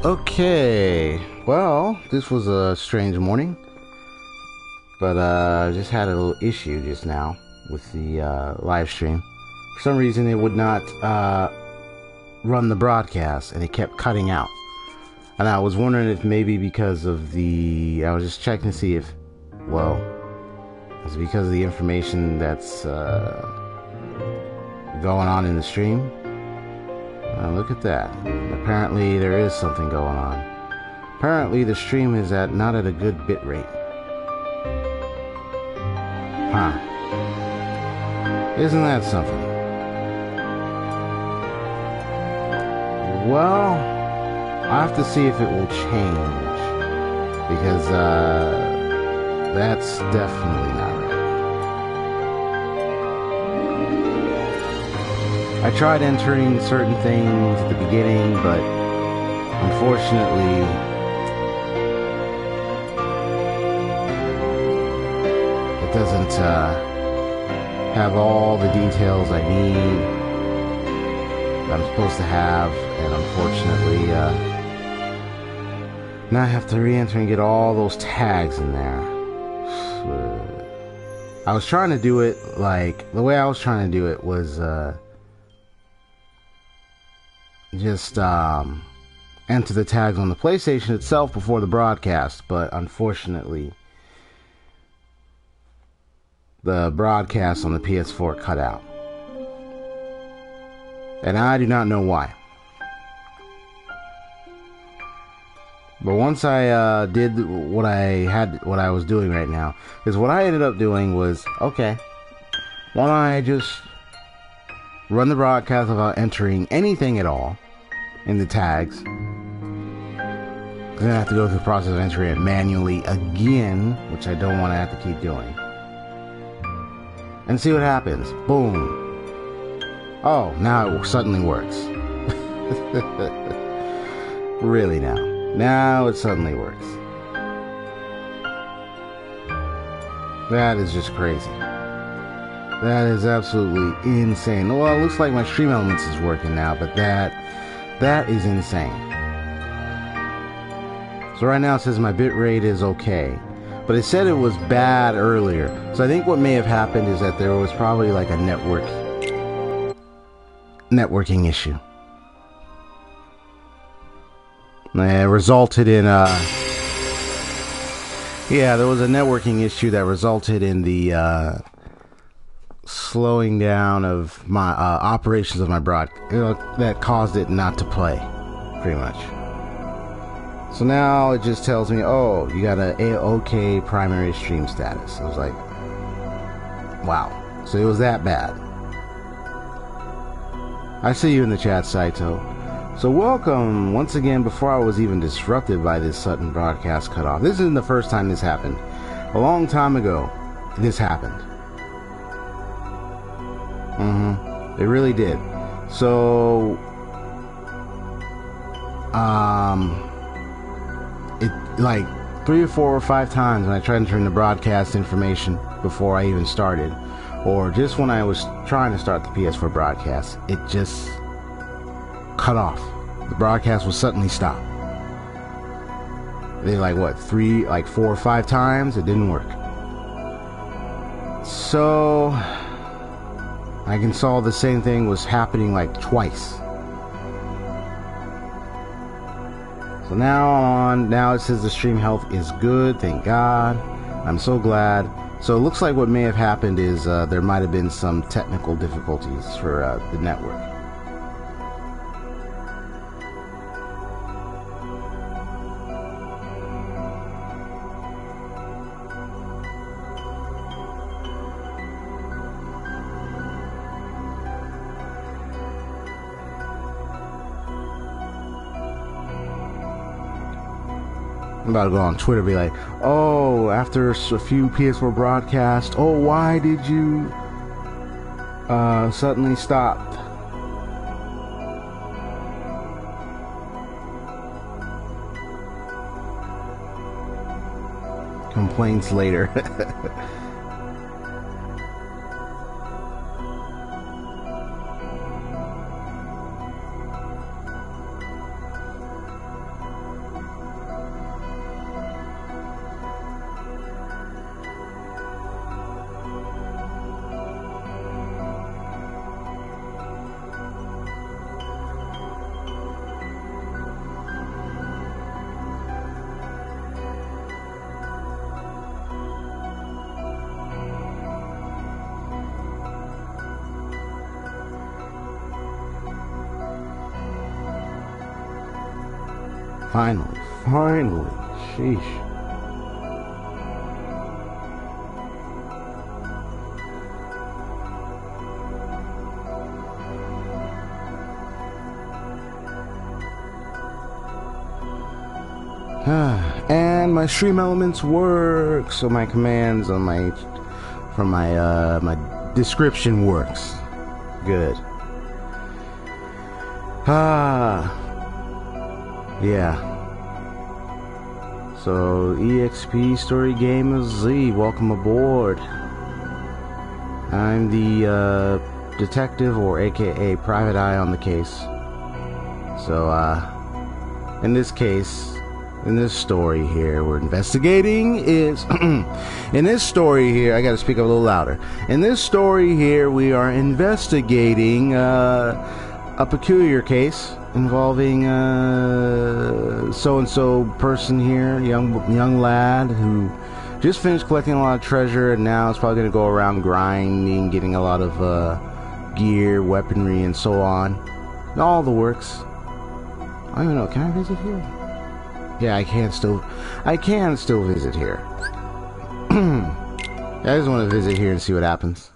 Okay, well, this was a strange morning, but I just had a little issue just now with the live stream. For some reason, it would not run the broadcast, and it kept cutting out. And I was wondering if maybe because of I was just checking to see if, well, it's because of the information that's going on in the stream. Look at that. Apparently there is something going on. Apparently the stream is not at a good bit rate. Huh. Isn't that something? Well, I'll have to see if it will change. Because that's definitely not right. I tried entering certain things at the beginning, but unfortunately, it doesn't have all the details I need that I'm supposed to have, and unfortunately, now I have to re-enter and get all those tags in there. I was trying to do it the way I was trying to do it was just enter the tags on the PlayStation itself before the broadcast, but unfortunately the broadcast on the PS4 cut out, and I do not know why. But once I did what I was doing right now, is what I ended up doing was, okay, why don't I just run the broadcast without entering anything at all in the tags, because then I have to go through the process of entering it manually again, which I don't want to have to keep doing, and see what happens. Boom. Oh, now it suddenly works. Really now it suddenly works. That is just crazy. That is absolutely insane. Well, it looks like my Stream Elements is working now, but that is insane. So right now it says my bit rate is okay, but it said it was bad earlier. So I think what may have happened is that there was probably like a networking issue. It resulted in there was a networking issue that resulted in the slowing down of my operations of my that caused it not to play, pretty much. So now it just tells me, oh, you got a OK primary stream status. I was like, wow, so it was that bad. I see you in the chat, Saito. So welcome once again. Before I was even disrupted by this sudden broadcast cutoff, this isn't the first time this happened. A long time ago this happened. It really did. So, it like 3 or 4 or 5 times when I tried entering the broadcast information before I even started, or just when I was trying to start the PS4 broadcast, it just cut off. The broadcast will suddenly stop. They 4 or 5 times, it didn't work. So I can saw the same thing was happening like twice. So now it says the stream health is good, thank God. I'm so glad. So it looks like what may have happened is there might have been some technical difficulties for the network. I'm about to go on Twitter and be like, oh, after a few PS4 broadcasts, oh, why did you suddenly stop? Complaints later. Finally. Finally. Sheesh. And my stream elements work, so my commands on my my description works. Good. Yeah. So EXPStoryGamerZ, welcome aboard. I'm the detective, or AKA private eye on the case. So in this case, in this story here, we're investigating is in this story here, I gotta speak up a little louder. In this story here, we are investigating a peculiar case involving so-and-so person here, young lad who just finished collecting a lot of treasure, and now is probably gonna go around grinding, getting a lot of gear, weaponry, and so on. All the works. I don't even know. Can I visit here? Yeah, I can still visit here. I just want to visit here and see what happens.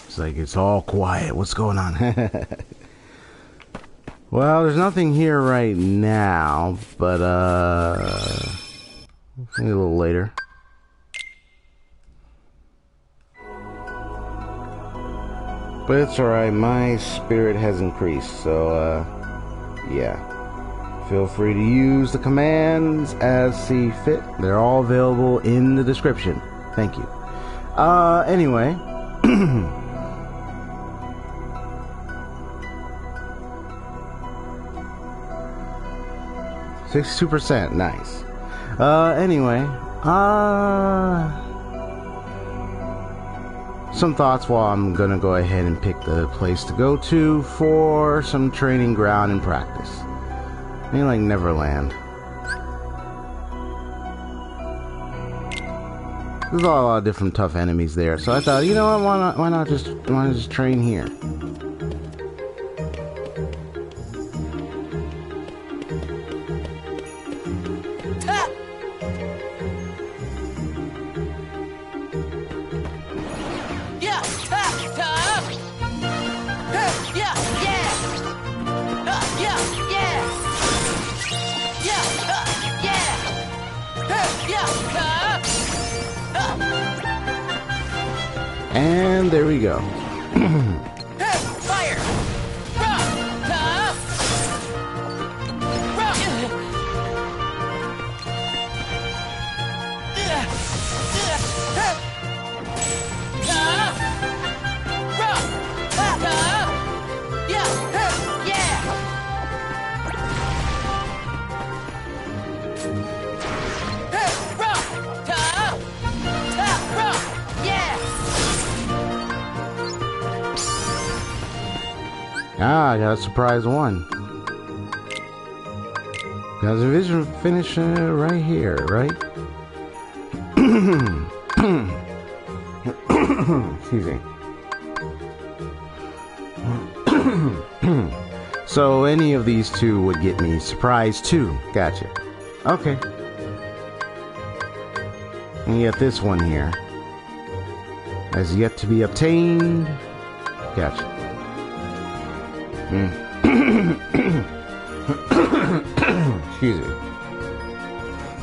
It's like it's all quiet. What's going on? Well, there's nothing here right now, but maybe a little later. But it's alright, my spirit has increased, so yeah. Feel free to use the commands as see fit. They're all available in the description. Thank you. Anyway. 62%, nice. Anyway, some thoughts while I'm gonna go ahead and pick the place to go to for some training ground and practice. Maybe like Neverland. There's a lot of different tough enemies there, so I thought, you know what, why not just train here? And there we go. Fire! Ah, I got a surprise one. Got a vision finish right here, right? Excuse me. So any of these two would get me surprise 2. Gotcha. Okay. And yet this one here has yet to be obtained. Gotcha. Excuse me.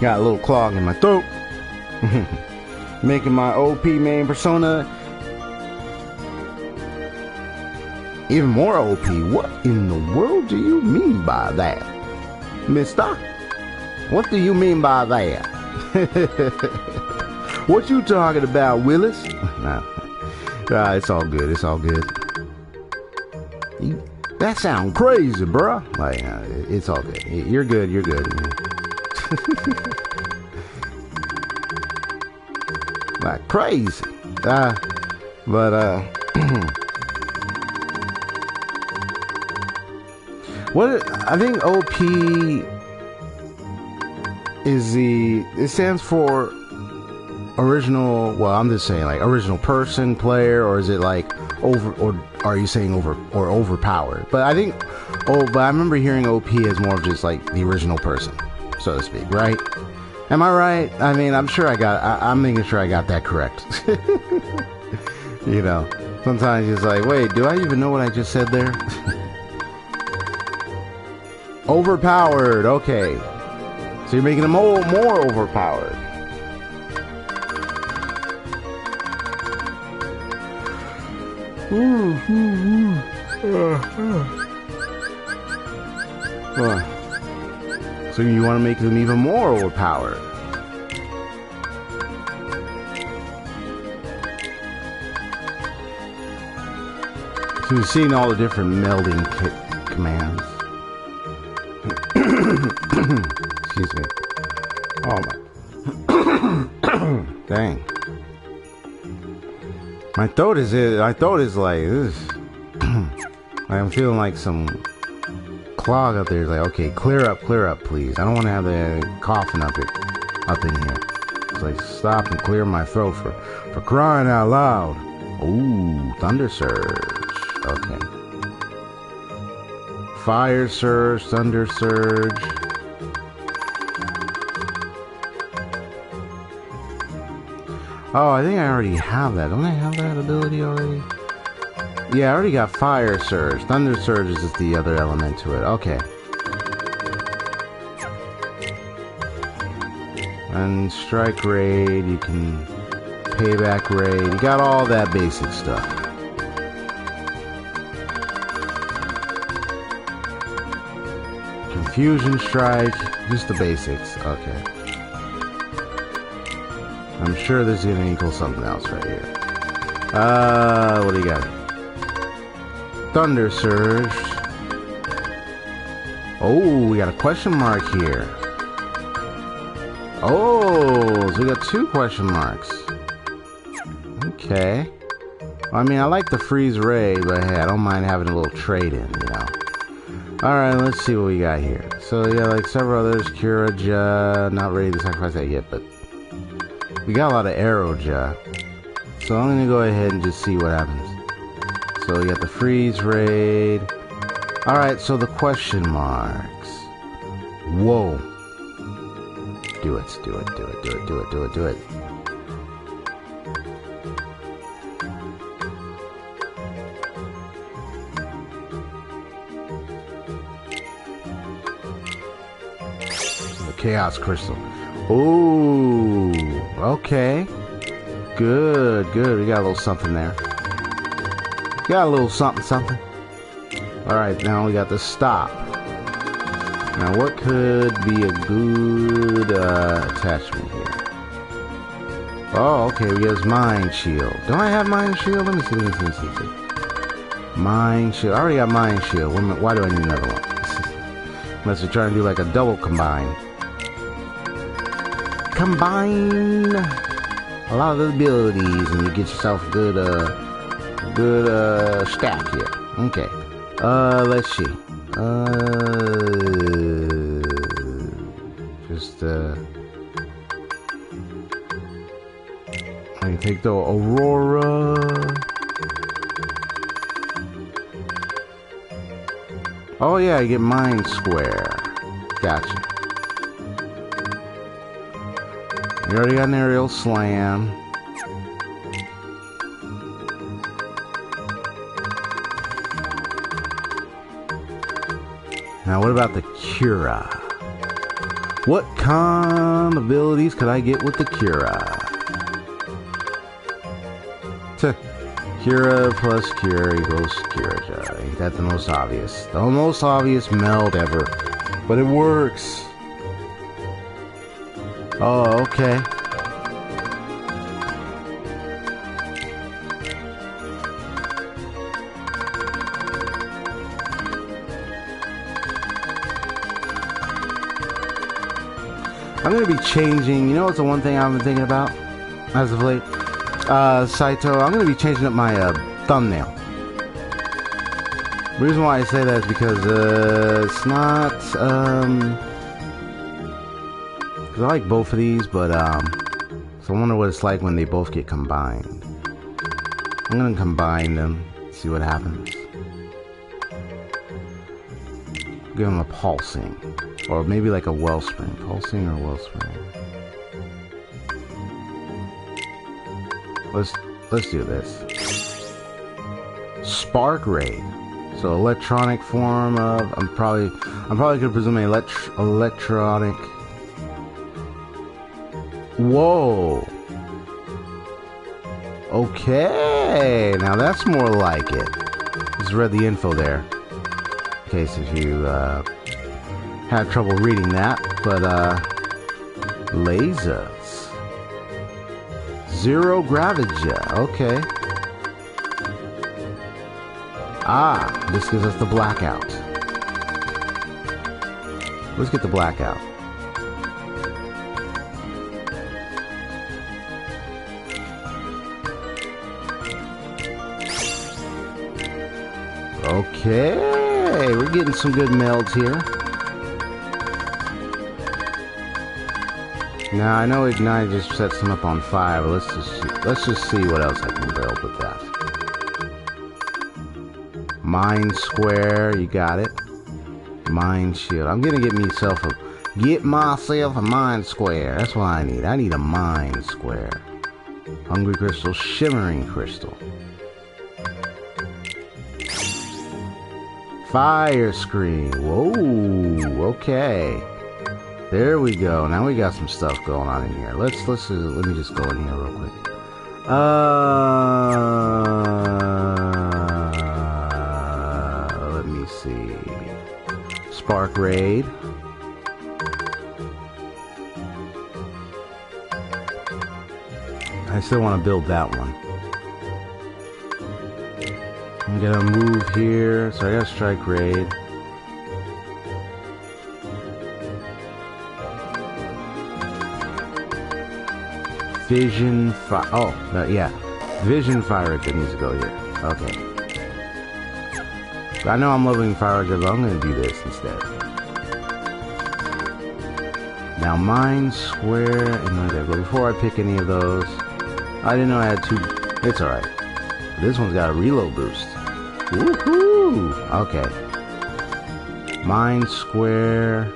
Got a little clog in my throat. Making my OP main persona even more OP. What in the world do you mean by that, mister? What do you mean by that? What you talking about, Willis? Nah, it's all good. It's all good. That sound crazy, bruh. Like, it's all good. You're good. You're good. Like crazy. What I think OP is it stands for original, well, I'm just saying like original person, player, or is it like over, or are you saying over or overpowered? But I think, but I remember hearing OP as more of just like the original person, so to speak, right? Am I right? I mean, I'm making sure I got that correct. You know, sometimes it's like, wait, do I even know what I just said there? Overpowered, okay. So you're making him more overpowered. So you want to make him even more overpowered. So you're seeing all the different melding commands. Excuse me. Oh my. Dang. My throat is like this. I'm feeling like some clog up there. It's like, okay, clear up, please. I don't want to have the coughing up in here. It's like, stop and clear my throat for crying out loud. Ooh, thunder surge. Okay. Fire surge, thunder surge. Oh, I think I already have that. Don't I have that ability already? Yeah, I already got fire surge. Thunder surge is just the other element to it. Okay. And strike raid, you can payback raid. You got all that basic stuff. Confusion strike, just the basics. Okay. I'm sure this is going to equal something else right here. What do you got? Thunder surge. Oh, we got a question mark here. Oh, so we got 2 question marks. Okay. I mean, I like the freeze ray, but hey, I don't mind having a little trade in, you know. Alright, let's see what we got here. So, yeah, like several others, Kira, not ready to sacrifice that yet, but we got a lot of arrow ja. So I'm gonna go ahead and just see what happens. So we got the freeze raid. Alright, so the question marks. Whoa. Do it. The Chaos Crystal. Ooh, okay. Good. We got a little something there. Got a little something. Alright, now we got the stop. Now, what could be a good attachment here? Oh, okay, we got Mind Shield. Don't I have Mind Shield? Let me see. Mind Shield. I already got Mind Shield. Why do I need another one? Unless you're trying to do like a double combine. Combine a lot of the abilities and you get yourself a good stack here. Okay. Let's see. I can take the Aurora. Oh yeah, I get Mind Square. Gotcha. You already got an aerial slam. Now what about the Cura? What kind of abilities could I get with the Cura? Cura plus Cura equals Cura. Ain't that the most obvious? The most obvious meld ever. But it works. Oh, okay. I'm gonna be changing, you know what's the one thing I've been thinking about as of late? Saito, I'm gonna be changing up my thumbnail. The reason why I say that is because it's not because I like both of these, but so I wonder what it's like when they both get combined. I'm gonna combine them, see what happens. Give them a pulsing, or maybe like a wellspring. Pulsing or wellspring. Let's do this. Spark Raid. So electronic form of I'm probably gonna presume an electronic. Whoa. Okay, now that's more like it. Just read the info there. In case if you had trouble reading that, but lasers. Zero gravity. Okay. Ah, this gives us the blackout. Let's get the blackout. Okay, we're getting some good melds here. Now I know Ignite just sets them up on fire, but let's just see what else I can build with that. Mind Square, you got it. Mind Shield. I'm gonna get myself a Mind Square. That's what I need. I need a Mind Square. Hungry Crystal, Shimmering Crystal. Fire Screen. Whoa, okay. There we go. Now we got some stuff going on in here. Let me just go in here real quick. Let me see. Spark Raid. I still want to build that one. I'm gonna move here, so I gotta strike raid. Vision fire. Oh, yeah. Vision fire that needs to go here. Okay. I know I'm leveling fire, but I'm gonna do this instead. Now Mind Square and there. But before I pick any of those, I didn't know I had two. It's alright. This one's got a reload boost. Woohoo! Okay. Mind Square.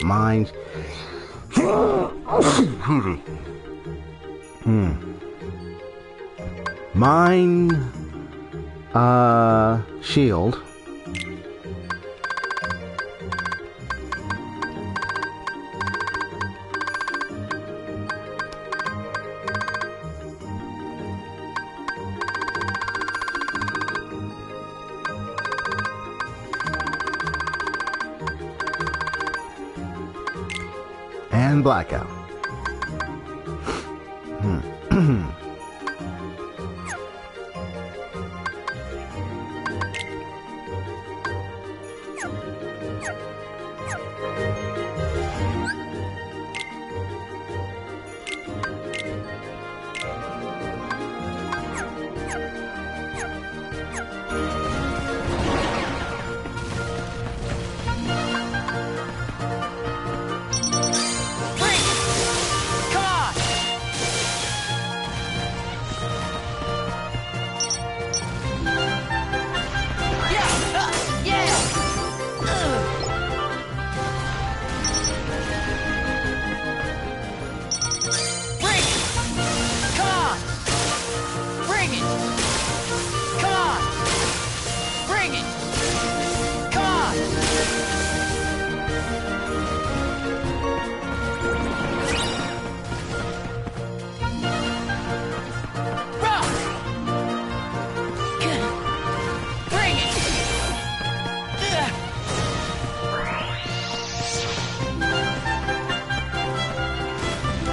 Mind. Mind. Shield. And blackout.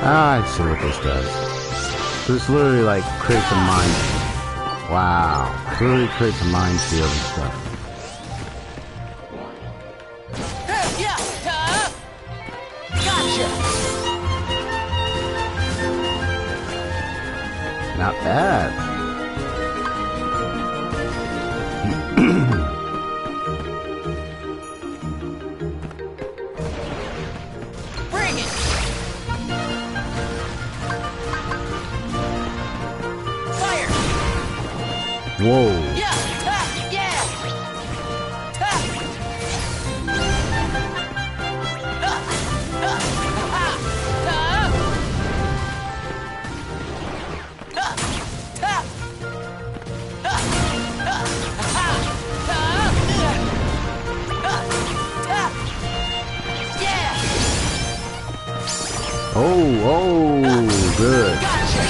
I see what this does. This literally like creates a mind. Wow. It literally creates a minefield and stuff. Gotcha. Not bad. Bring it. Fire. Whoa. Yeah. Yeah. Oh, good. Gotcha.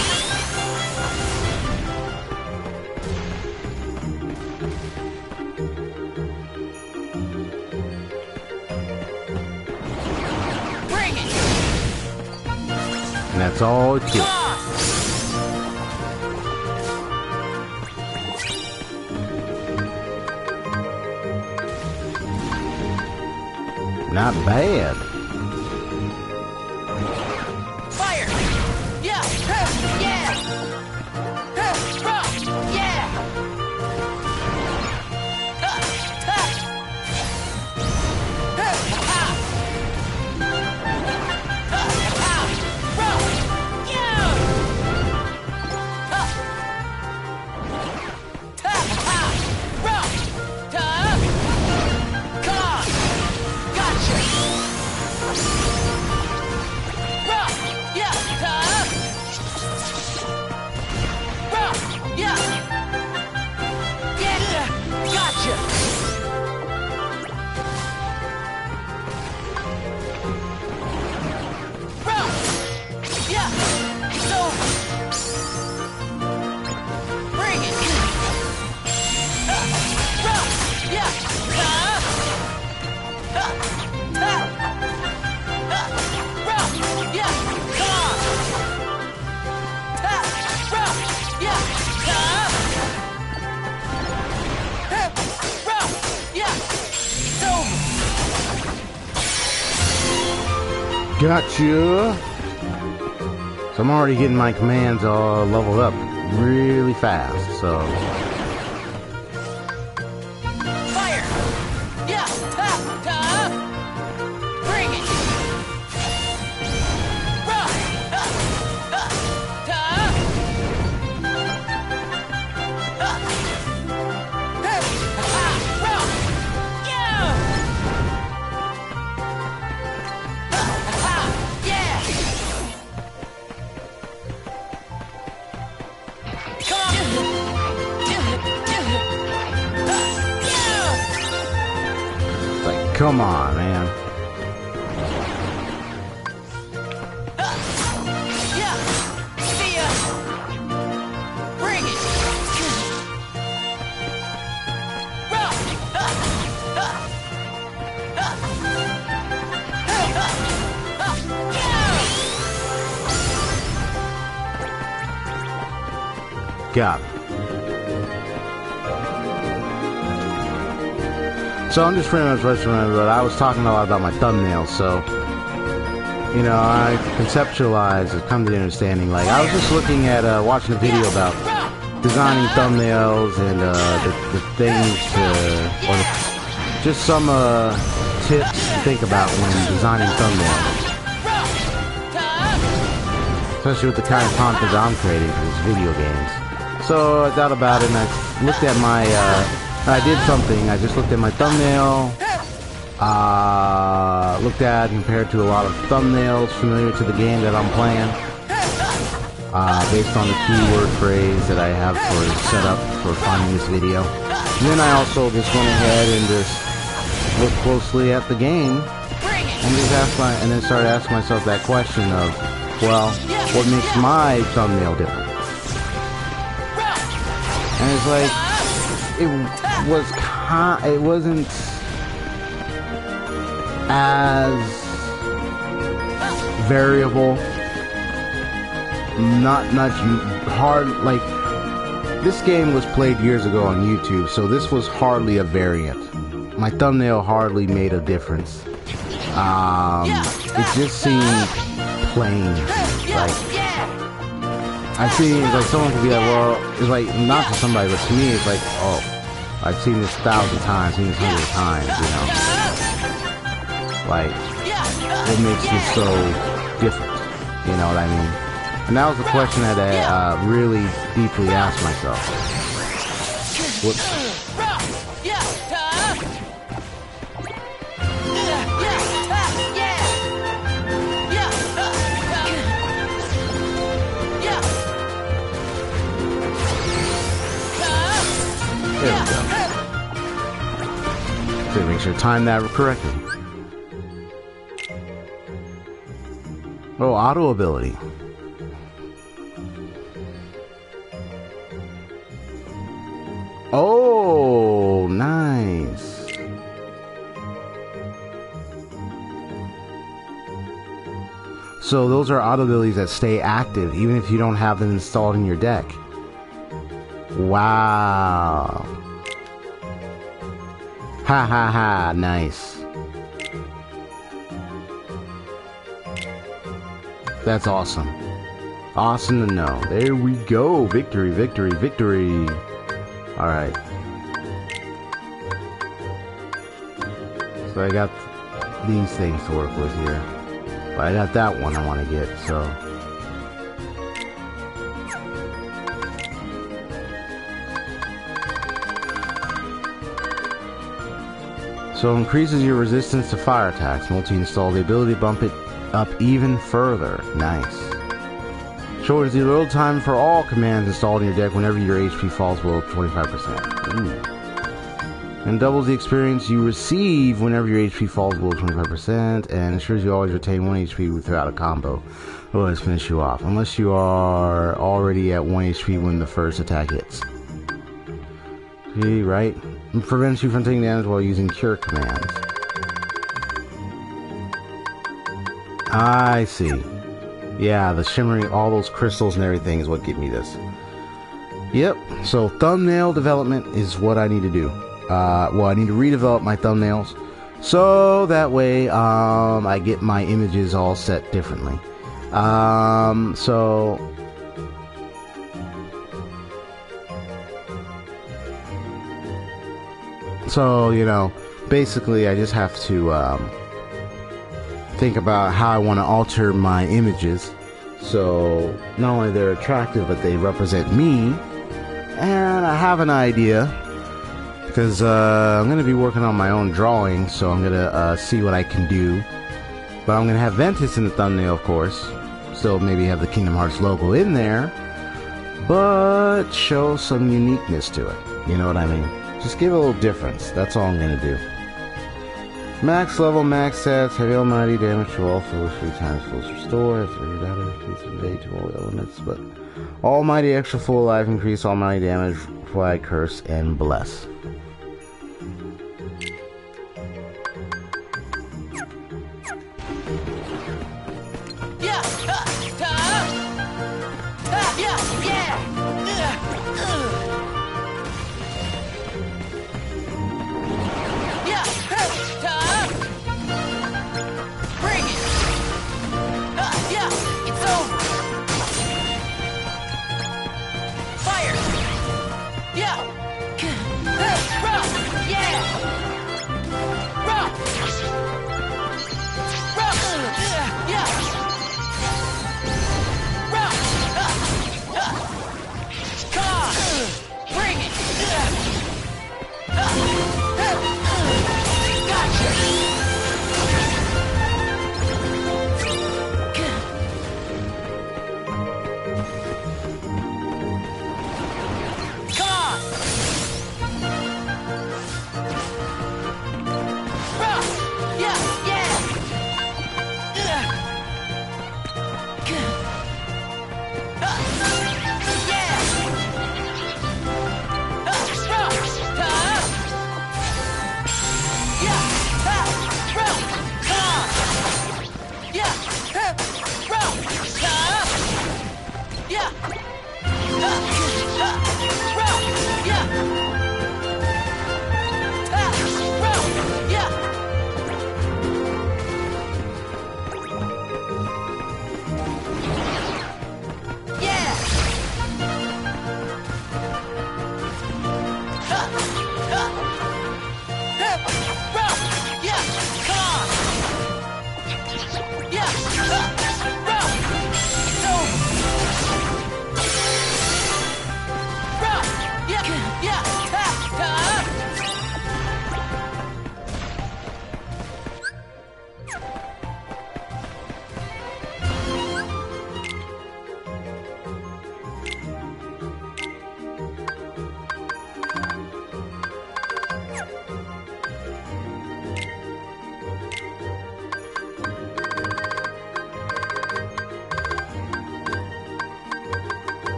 Bring it. And that's all it Come took. on. Not bad. Fire. Yeah. Yeah. Rock. Yeah. Gotcha. So I'm already getting my commands all leveled up really fast, so. Fire! Yeah! Bring it! Rock! Come on, man. Yeah! See ya! Bring it! Rock! Got it. So I'm just pretty much rushing around, but I was talking a lot about my thumbnails, so, you know, I conceptualized and come to the understanding, like, I was just looking at, watching a video about designing thumbnails and, the things to, or just some, tips to think about when designing thumbnails. Especially with the kind of content I'm creating for these video games. So I thought about it and I looked at my, I did something. I just looked at my thumbnail, looked at and compared to a lot of thumbnails familiar to the game that I'm playing, based on the keyword phrase that I have for set up for finding this video. And then I also just went ahead and just looked closely at the game and just and then started asking myself that question of, well, what makes my thumbnail different? And it's like, it wasn't as variable not hard. Like, this game was played years ago on YouTube, so this was hardly a variant. My thumbnail hardly made a difference. It just seemed plain. Like, I've seen, like, someone could be like, well, it's like, not to somebody, but to me, it's like, oh, I've seen this 1,000 times, seen this 100 times, you know. Like, what makes this so different? You know what I mean? And that was the question that I really deeply asked myself. What? There we go. So make sure to time that correctly. Oh, auto ability. Oh, nice. So those are auto abilities that stay active even if you don't have them installed in your deck. Wow. Ha ha ha, nice. That's awesome. Awesome to know. There we go. Victory, victory, victory. Alright. So I got these things to work with here. But I got that one I want to get, so... So increases your resistance to fire attacks. Multi-install the ability to bump it up even further. Nice. Shortens the load time for all commands installed in your deck whenever your HP falls below 25%. Ooh. And doubles the experience you receive whenever your HP falls below 25%, and ensures you always retain 1 HP throughout a combo. Otherwise finish you off, unless you are already at 1 HP when the first attack hits. Okay, right? It prevents you from taking damage while using cure commands. I see. Yeah, the shimmering, all those crystals and everything is what get me this. Yep, so thumbnail development is what I need to do. Well, I need to redevelop my thumbnails so that way I get my images all set differently. So, you know, basically I just have to think about how I want to alter my images so not only they're attractive but they represent me. And I have an idea because I'm going to be working on my own drawing, so I'm going to see what I can do. But I'm going to have Ventus in the thumbnail, of course. Still maybe have the Kingdom Hearts logo in there, but show some uniqueness to it. You know what I mean? Just give it a little difference. That's all I'm going to do. Max level, max stats, heavy almighty damage to all foes 3 times full restore, after your damage increase of day to all elements, but almighty extra full life increase, almighty damage, flag, curse, and bless.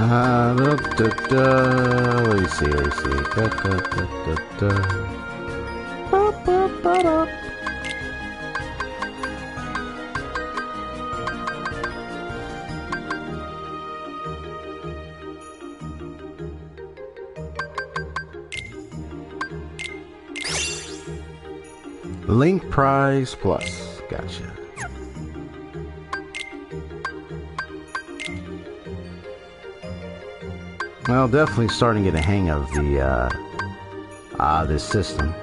Let me see. Link prize plus. Gotcha. Well, definitely starting to get a hang of the this system.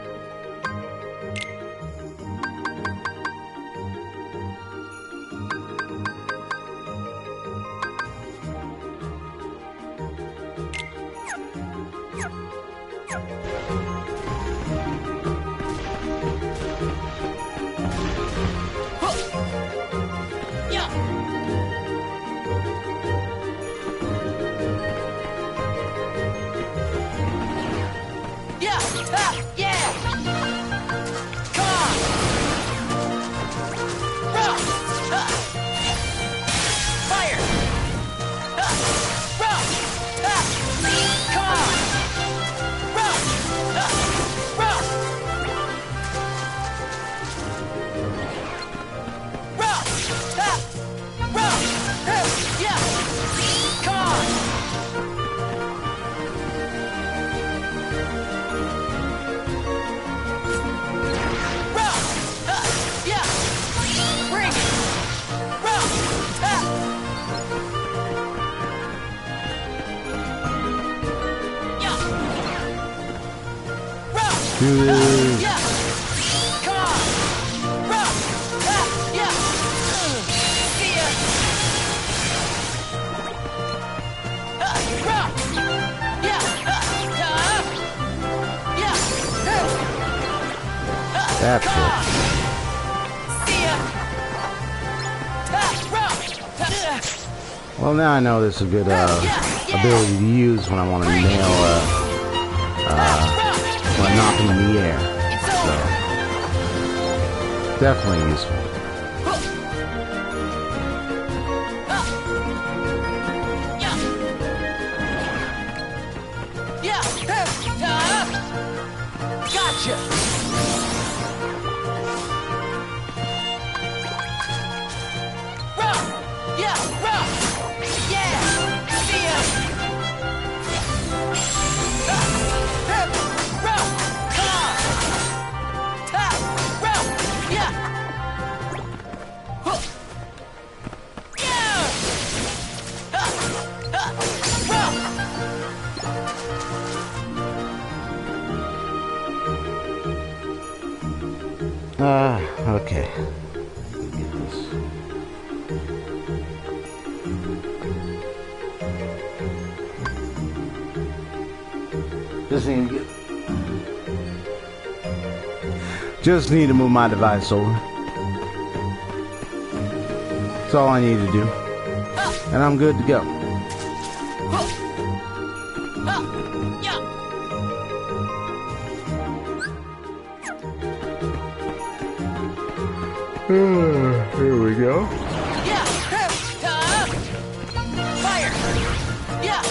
That's it. Well, now I know this is a good ability to use when I want to nail when I knock them in the air. So definitely useful. Gotcha. Okay. Just need to move my device over. That's all I need to do. And I'm good to go. Here we go. Fire! Yeah!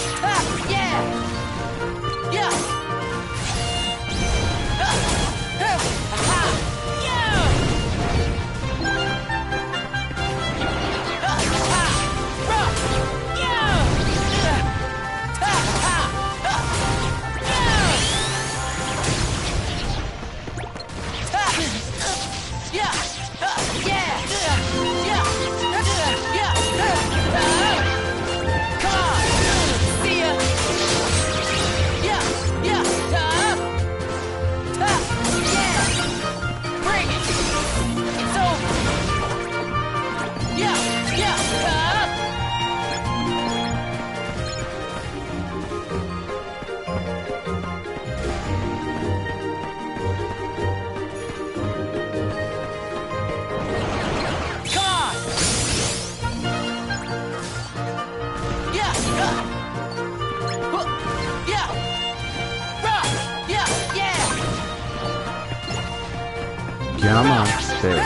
Come on. There we go.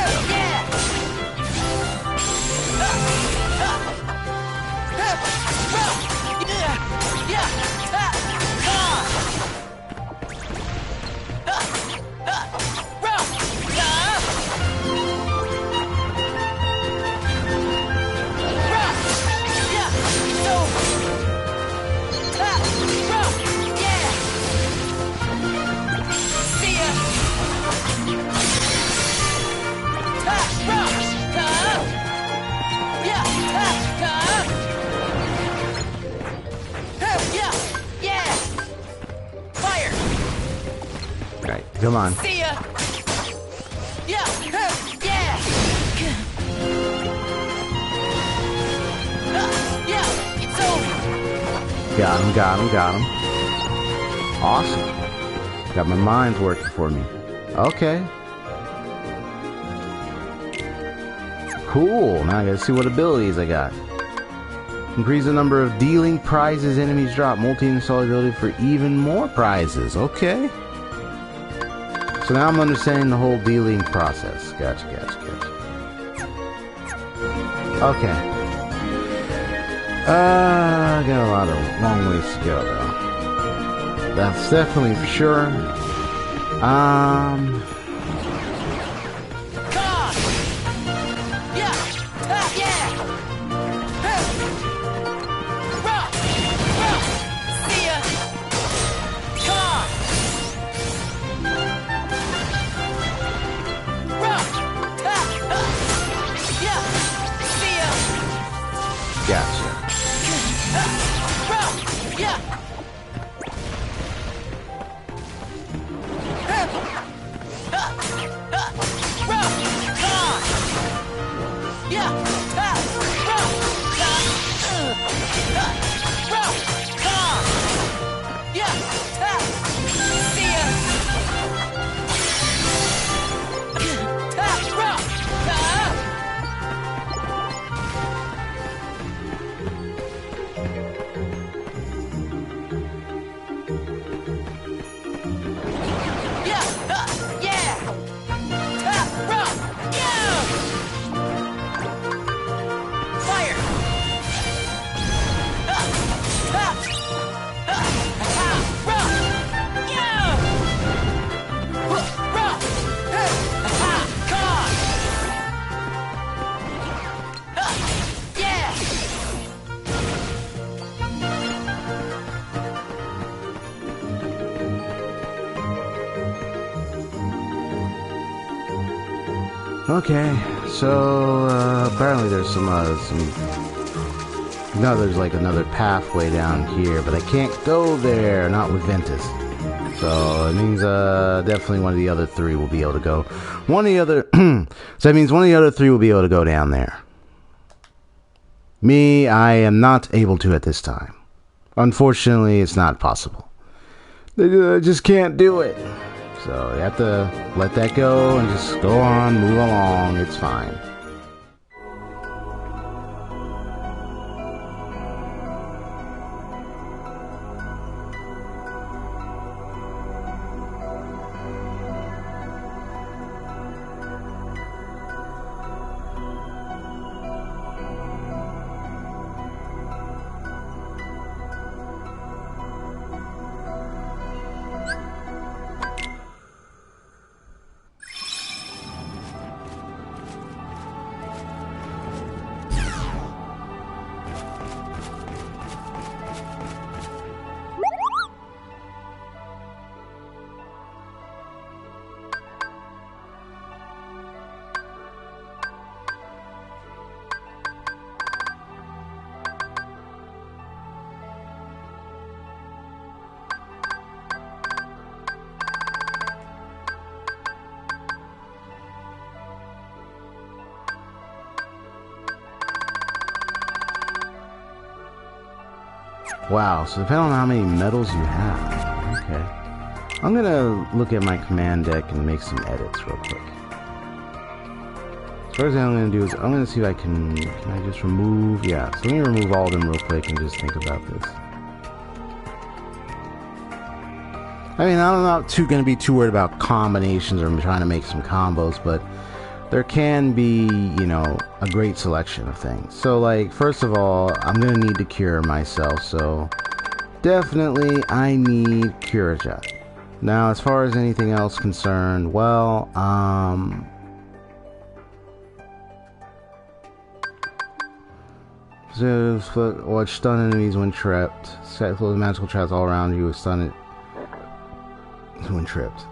Come on. See ya. Yeah. Yeah. Yeah. It's over. Got him, got him, got him. Awesome. Got my mind working for me. Okay. Cool. Now I gotta see what abilities I got. Increase the number of dealing prizes enemies drop. Multi-install ability for even more prizes. Okay. So now I'm understanding the whole dealing process. Gotcha, gotcha, gotcha. Okay. I got a lot of long ways to go though. That's definitely for sure. Okay, so apparently there's there's like another pathway down here, but I can't go there, not with Ventus. So it means definitely one of the other three will be able to go. One of the other, so that means one of the other three will be able to go down there. Me, I am not able to at this time. Unfortunately, it's not possible. I just can't do it. So you have to let that go and just go on, move along, it's fine. Wow, so depending on how many medals you have. Okay. I'm gonna look at my command deck and make some edits real quick. First thing I'm gonna do is I'm gonna see if I can I just remove, yeah, so let me remove all of them real quick and just think about this. I mean, I'm not gonna be too worried about combinations or trying to make some combos, but there can be, you know, a great selection of things. So, like, first of all, I'm gonna need to cure myself, so definitely I need Curaja. Now, as far as anything else concerned, well, so, watch stun enemies when tripped. Set the magical traps all around you, stun it when tripped.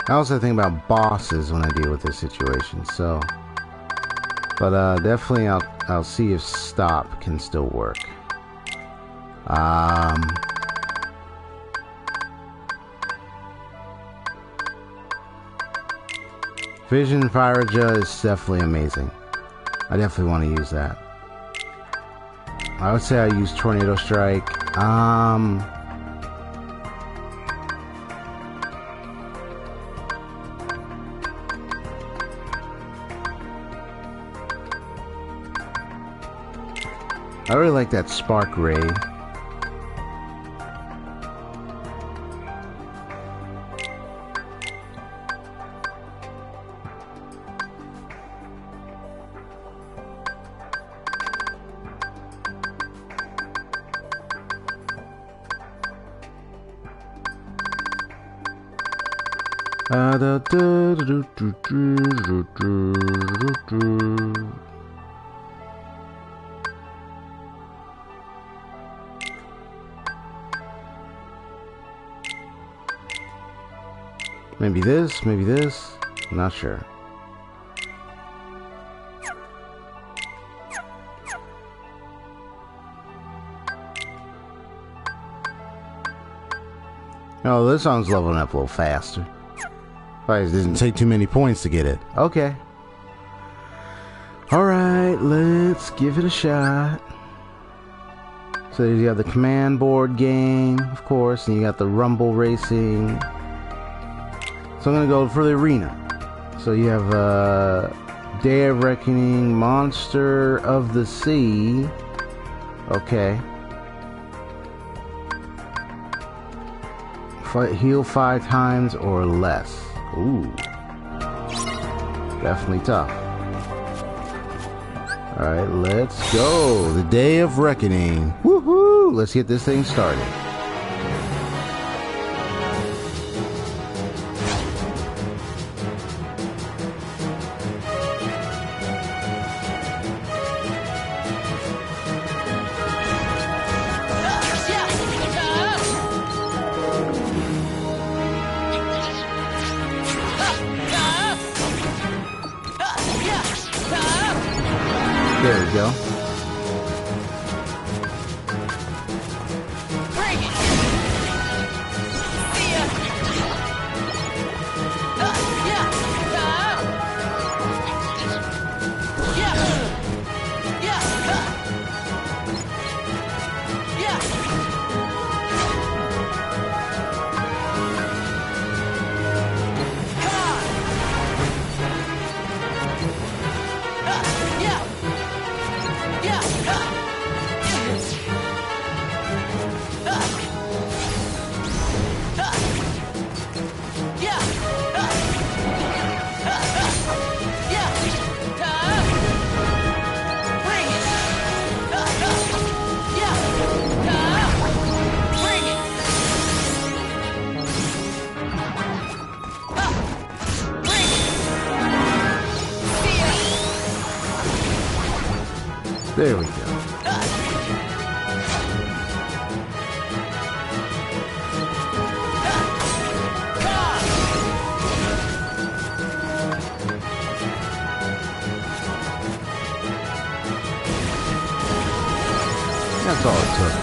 I also think about bosses when I deal with this situation, so. But definitely I'll I'll see if stop can still work. Vision Pyroja is definitely amazing. I definitely want to use that. I would say I use Tornado Strike. I really like that Spark Ray. Maybe this, maybe this. I'm not sure. Oh, this song's leveling up a little faster. It didn't take too many points to get it. Okay. Alright, let's give it a shot. So you have the command board game, of course, and you got the rumble racing. So I'm gonna go for the arena. So you have Day of Reckoning, Monster of the Sea. Okay. Heal 5 times or less. Ooh. Definitely tough. Alright, let's go. The Day of Reckoning. Woohoo! Let's get this thing started. There we go. Bring it. See ya. Yeah. Yeah. Yeah. There we go. That's all it took.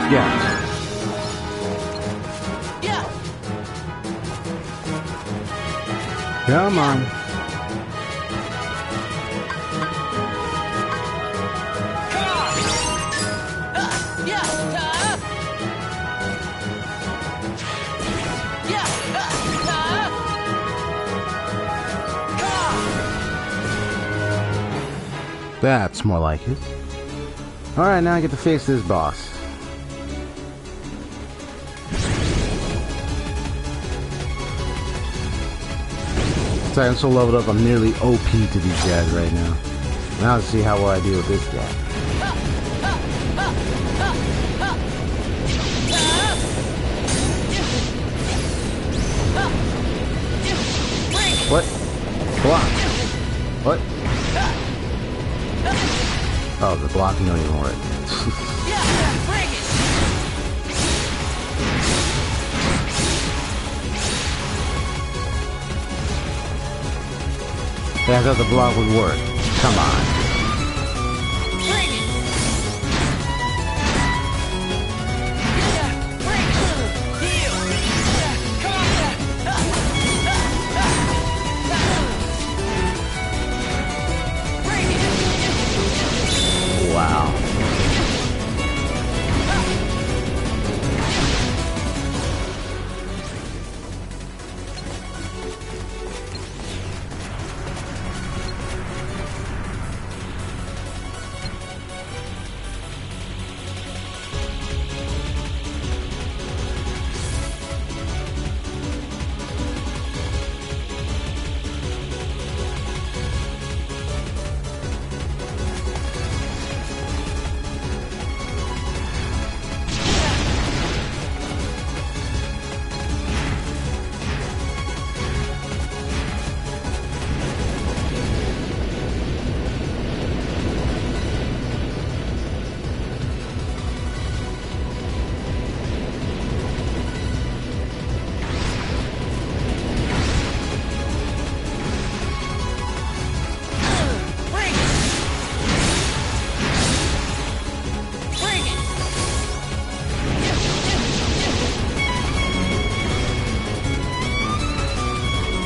Yeah. Yeah. Come on. That's more like it. Alright, now I get to face this boss. So I'm so leveled up, I'm nearly OP to these guys right now. Now let's see how well I do with this guy. What? Block. What? Oh, the blocking don't even work. Yeah, I thought the block would work. Come on. Wow.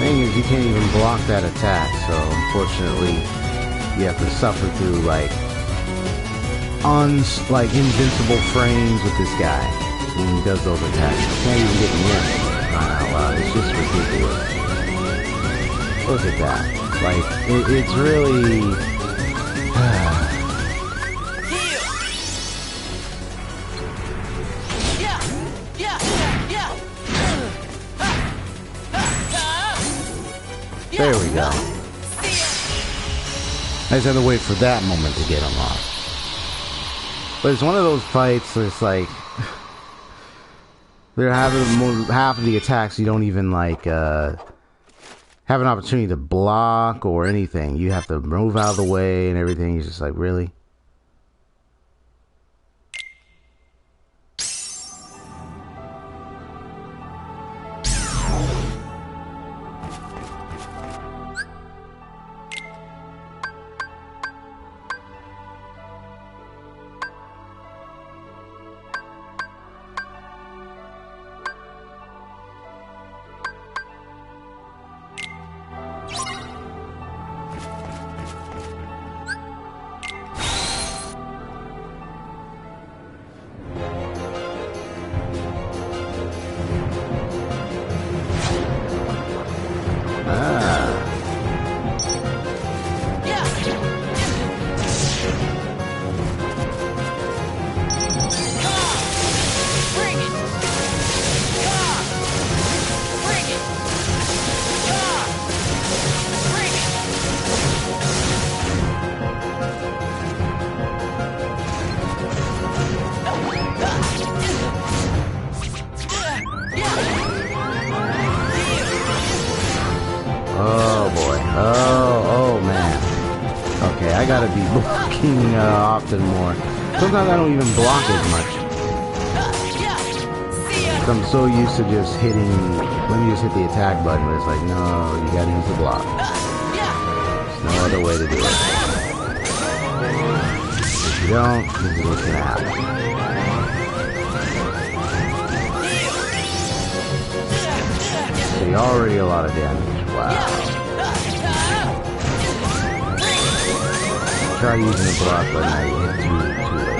Thing is, you can't even block that attack, so unfortunately, you have to suffer through like invincible frames with this guy when he does those attacks. You can't even get near him. Wow, it's just ridiculous. Look at that. Like, it's really. There we go. I just had to wait for that moment to get him off. But it's one of those fights where it's like they're having half of the attacks you don't even like have an opportunity to block or anything. You have to move out of the way and everything. You're just like, really? I gotta be blocking often more. Sometimes I don't even block as much. I'm so used to just hitting, let me just hit the attack button, but it's like, no, you gotta use the block. There's no other way to do it. If you don't, this is what's gonna happen. See, already a lot of damage. Wow. Try using the block, but now you hit too late.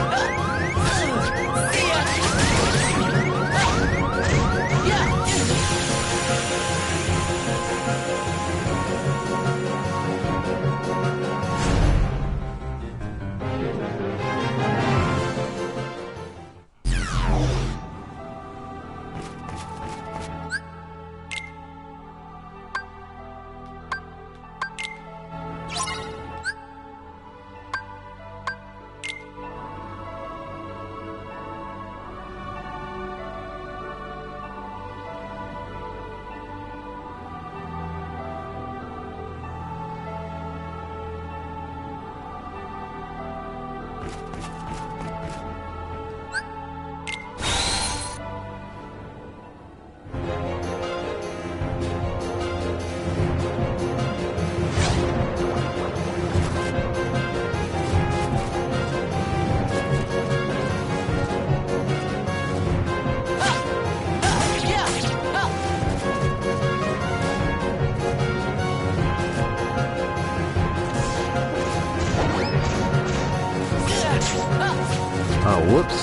Oh, whoops.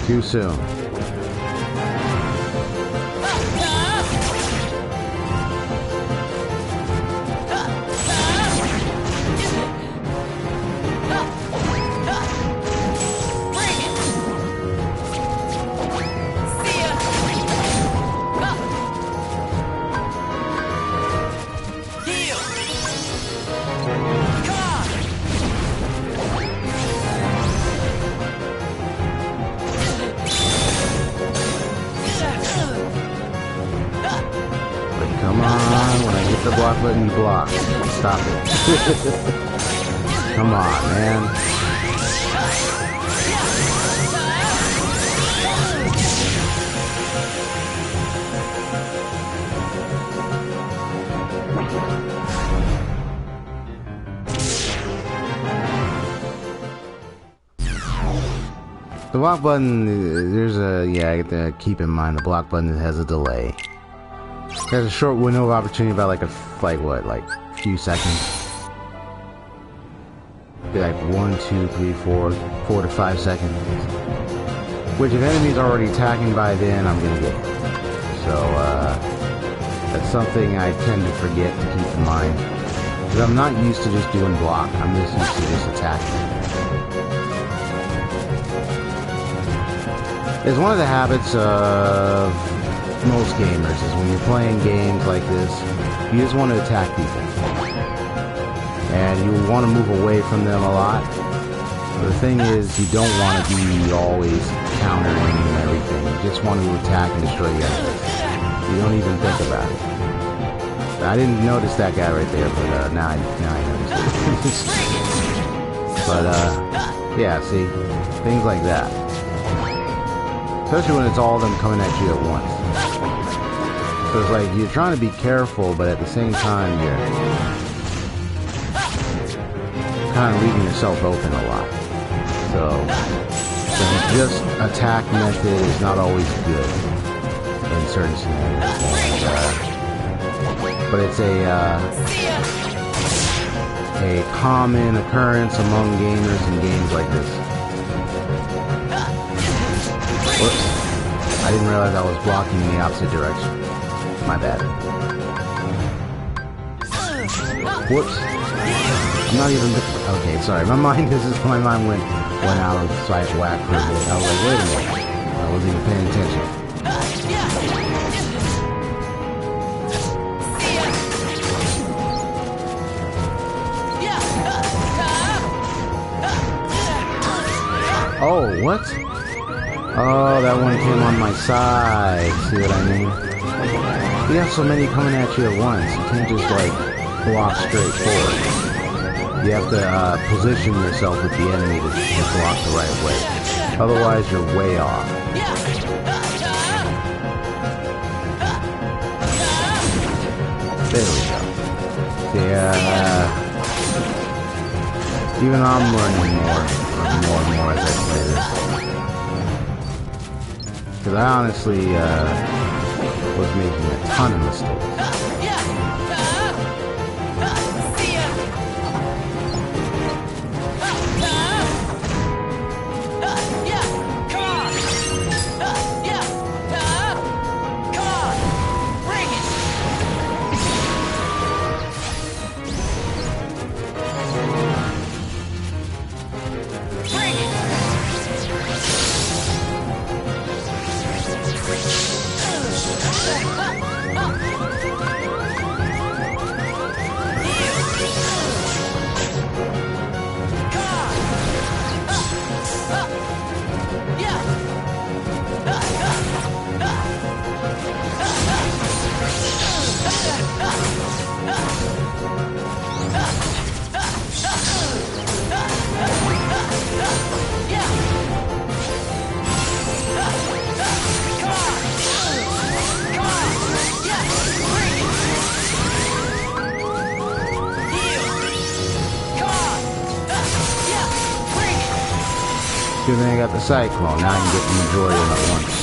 Too soon. Come on, when I hit the block button, you block. Stop it. Come on, man. The block button, there's a, yeah, I get to keep in mind the block button has a delay. There's a short window of opportunity about like a few seconds. Be like 1, 2, 3, 4 to 5 seconds. Which if enemies are already attacking by then, I'm gonna get hit. So that's something I tend to forget to keep in mind. Because I'm not used to just doing block, I'm just used to just attacking. It's one of the habits of most gamers is when you're playing games like this, you just want to attack people. And you want to move away from them a lot. But the thing is, you don't want to be always countering and everything. You just want to attack and destroy the enemies. You don't even think about it. I didn't notice that guy right there, but now I noticed it. But yeah, see, things like that. Especially when it's all of them coming at you at once. So it's like you're trying to be careful, but at the same time you're kind of leaving yourself open a lot. So just attack method is not always good in certain scenarios. But it's a common occurrence among gamers in games like this. Whoops. I didn't realize I was blocking in the opposite direction. My bad. Whoops. I'm not even... Okay, sorry. My mind went out of sight whack for a bit. I was like, wait a minute. I wasn't even paying attention. Oh, what? Oh, that one came on my side. See what I mean? You have so many coming at you at once. You can't just, like, block straight forward. You have to position yourself with the enemy to block the right way. Otherwise, you're way off. There we go. Yeah. Even I'm learning more and more as I play this. Because I honestly was making a ton of mistakes. good thing I got the cyclone. Now I can get the majority of them at once.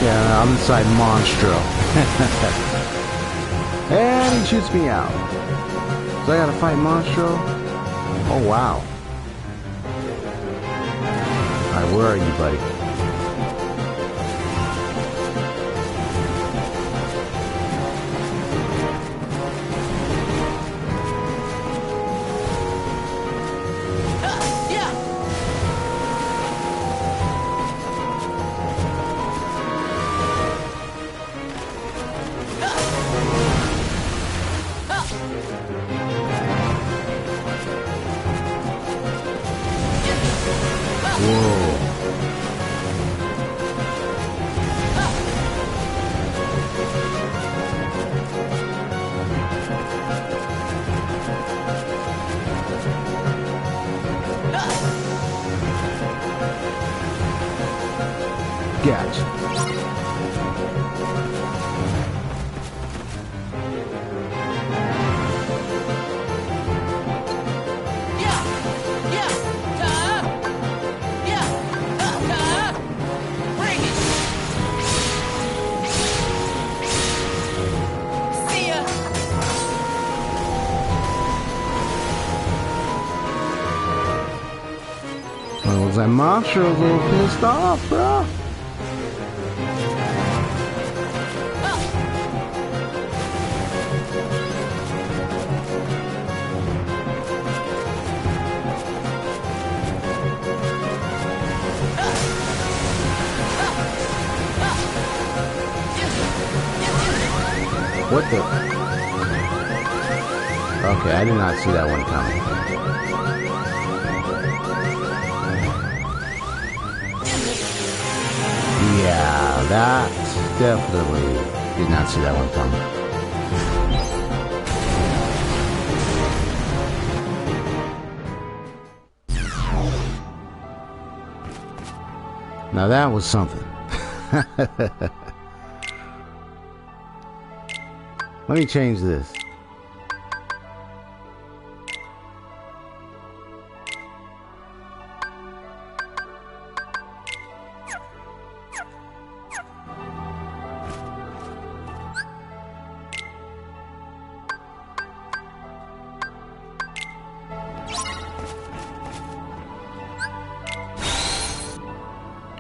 Yeah, I'm inside Monstro. And he shoots me out. So I gotta fight Monstro? Oh wow. Alright, where are you, buddy? Gotcha. Well, looks like Monstro's a little pissed off, bro. What the? Okay, I did not see that one coming. Yeah, that definitely did not see that one coming. Now that was something. Let me change this.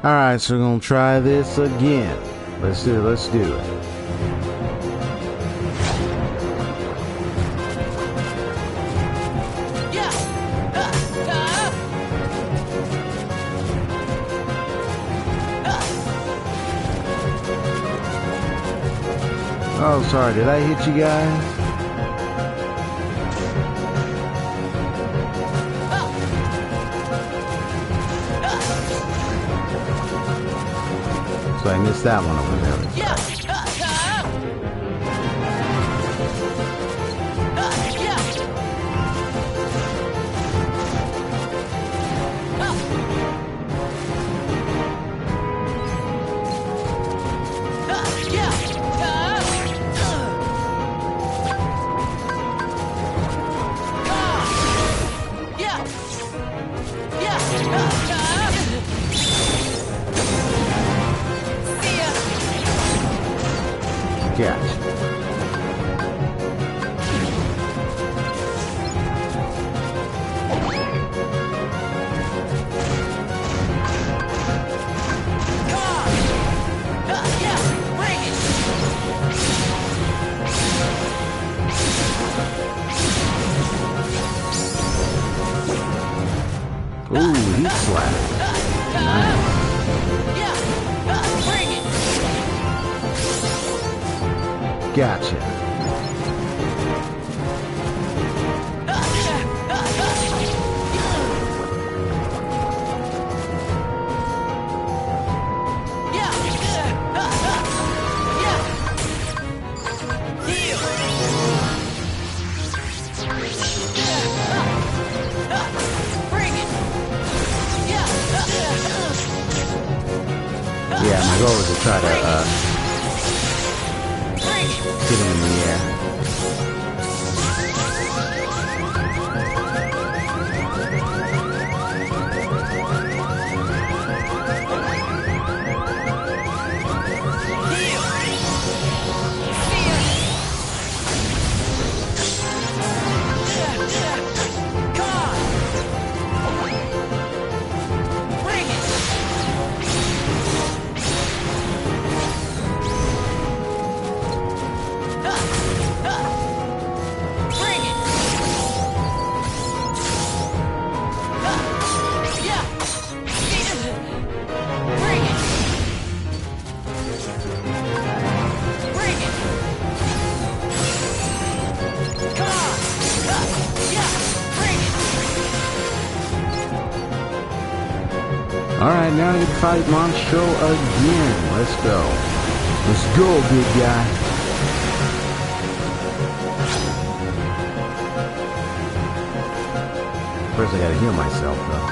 Alright, so we're gonna try this again. Let's do it. Oh, sorry, did I hit you guys? So I missed that one over there. Gotcha. Ooh, he slapped. Nice. Gotcha. Yeah, my goal is to try to Bring it. get him in the air. Alright, now we fight Monstro again. Let's go. Let's go, big guy. First I gotta heal myself though.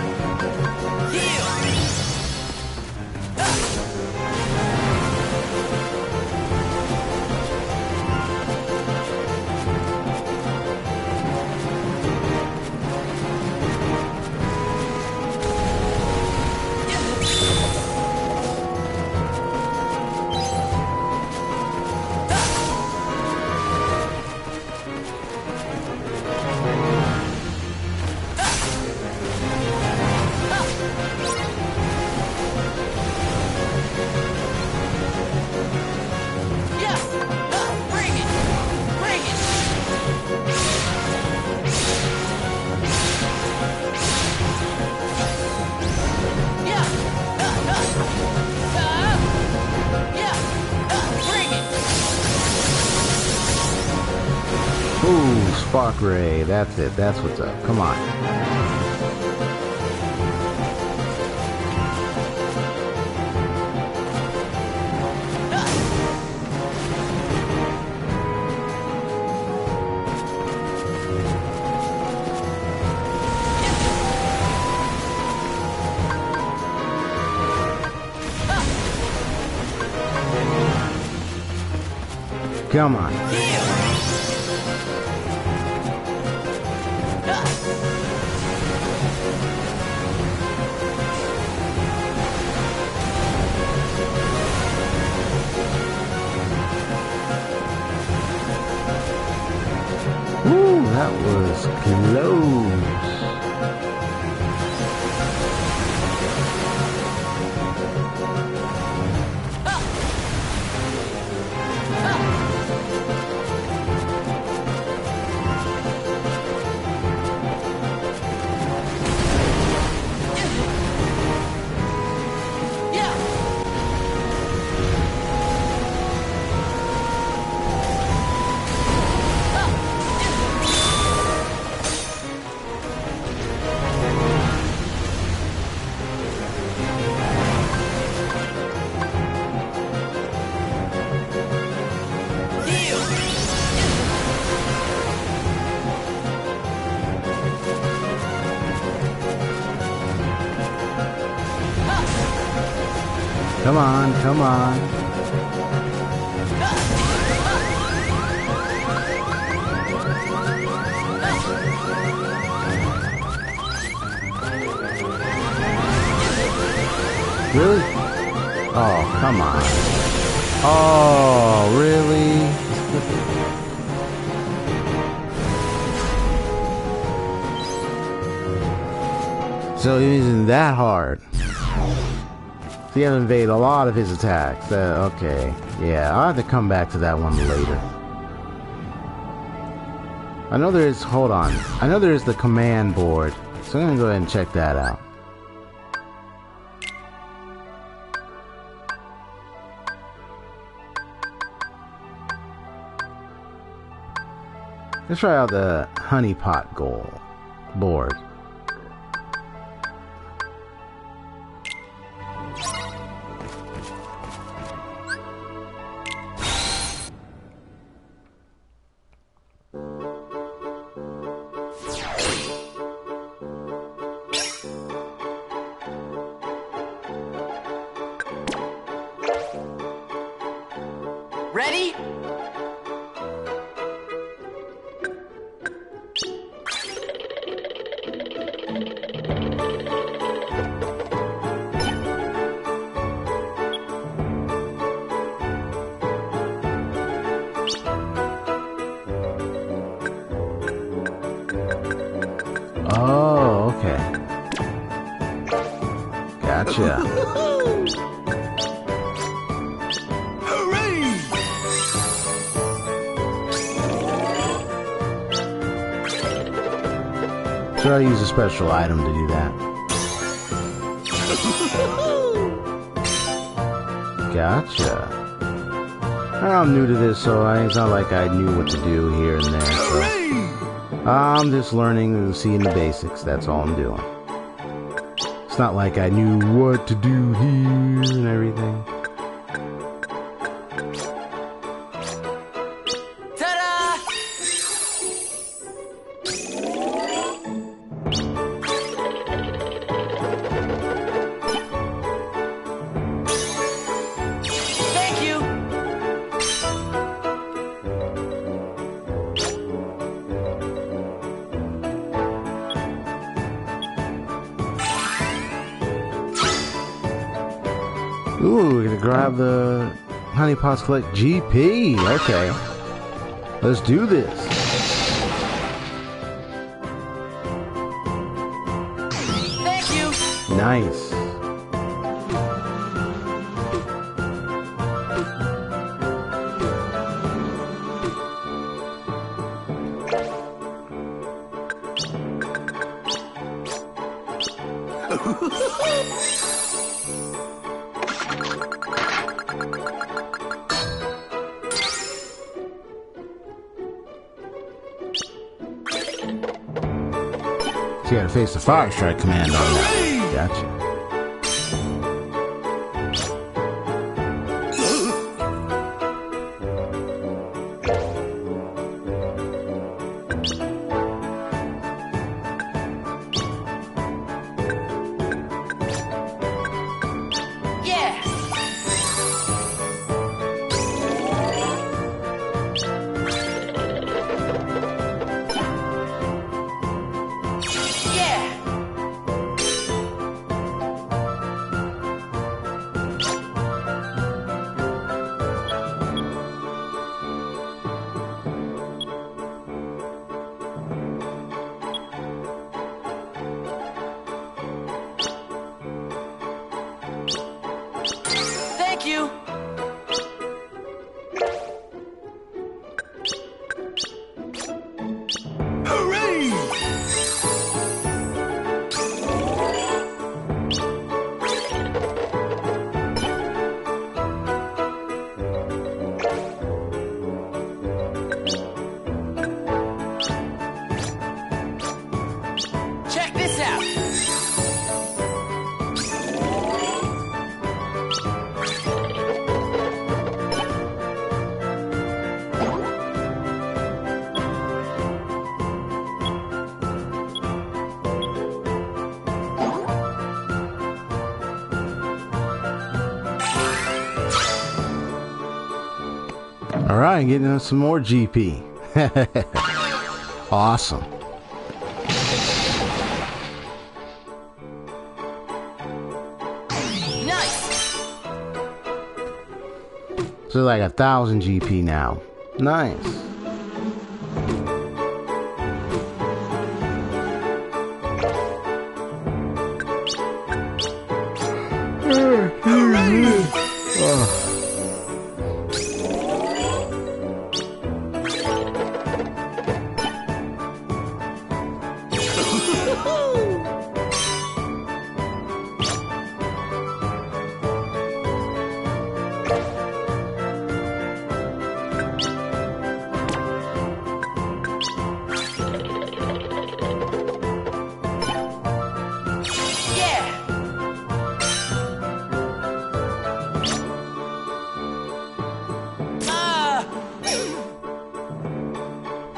Ooh, Spark Ray. That's it. That's what's up. Come on. Come on. Ooh, that was close. Come on, come on. Really? Oh, come on. Oh, really? So it isn't that hard. So you have evaded a lot of his attacks. Okay. Yeah, I'll have to come back to that one later. I know there is, hold on. I know there is the command board. So I'm going to go ahead and check that out. Let's try out the honeypot board. Ready? Oh, okay. Gotcha. Hooray! Should I use a special item to do that? Gotcha. I'm new to this, so it's not like I knew what to do here and there. So I'm just learning and seeing the basics. That's all I'm doing. It's not like I knew what to do here and everything. Ta-da! Thank you. Ooh, we're gonna grab the honeypots, collect GP. Okay, let's do this. Thank you. Nice. So you gotta face the fire strike command on that. Gotcha. Yeah. Yeah. Thank you. Hooray! Check this out. All right, getting us some more GP. Awesome. Nice. So like 1,000 GP now. Nice. Oh. Yeah.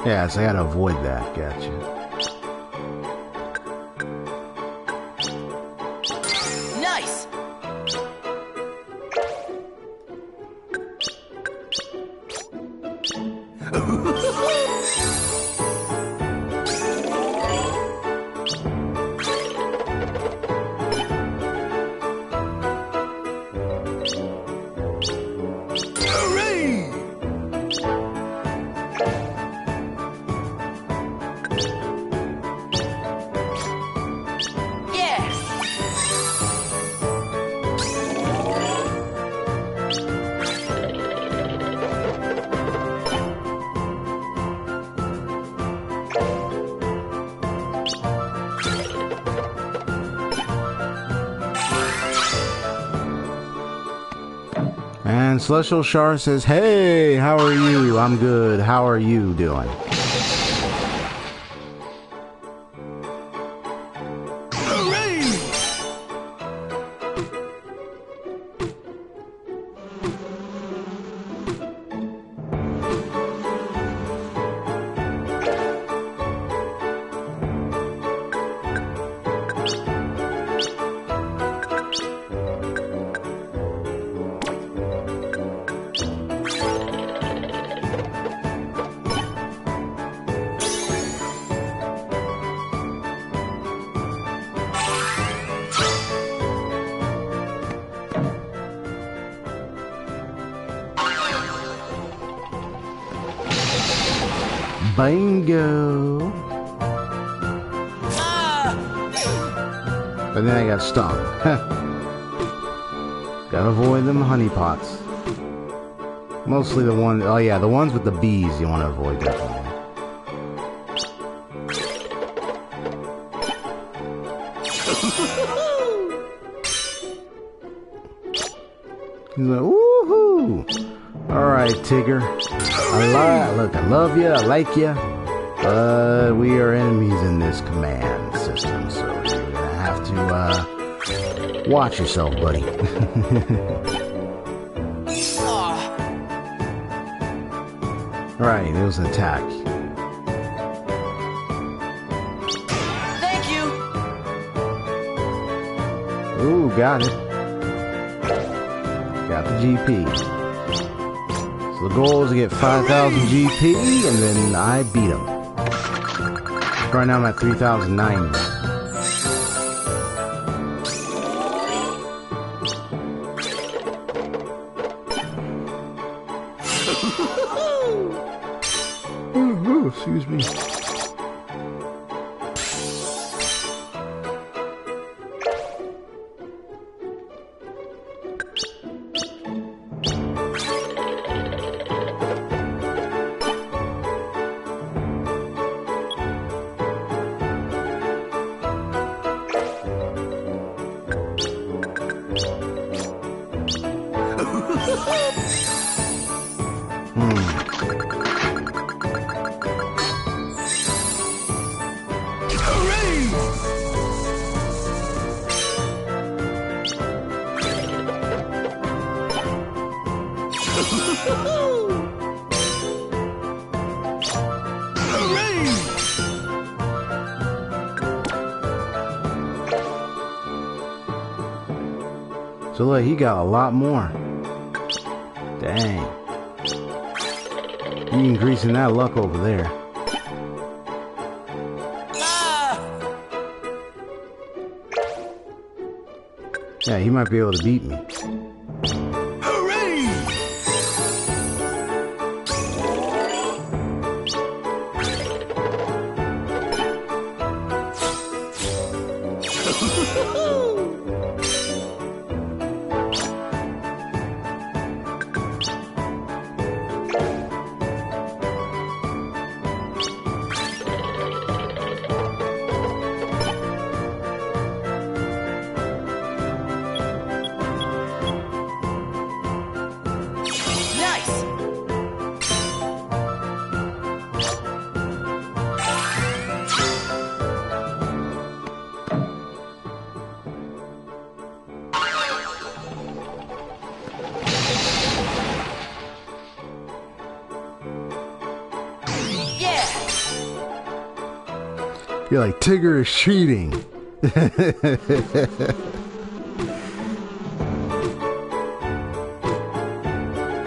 Yeah, so I gotta avoid that. Gotcha. Nice. And Celestial Shar says, hey, how are you? I'm good. How are you doing? Bingo! But then I got stung. Gotta avoid them honeypots. Mostly the one, oh yeah, the ones with the bees you want to avoid definitely. He's like, woohoo! Alright, Tigger. I love you, I like you. But we are enemies in this command system, so you're gonna have to, watch yourself, buddy. Right, it was an attack. Thank you. Ooh, got it. Got the GP. So the goal is to get 5,000 GP, and then I beat him. Right now I'm at 3,090. Ooh, excuse me. So look, he got a lot more. Dang. You increasing that luck over there. Yeah, he might be able to beat me. You're like, Tigger is cheating.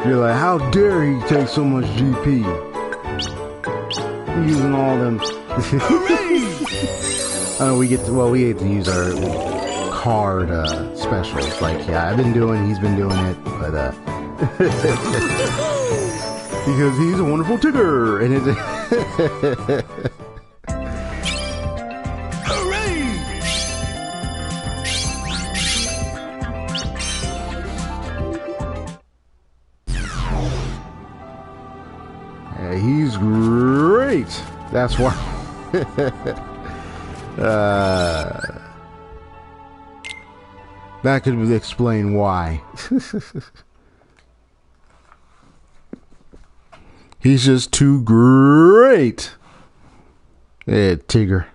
You're like, how dare he take so much GP? I'm using all them. I know we get to use our card specials. Like, yeah, I've been doing, he's been doing it, but because he's a wonderful tigger, and it's yeah, he's great. That's why. That could explain why. He's just too great. Yeah, Tigger.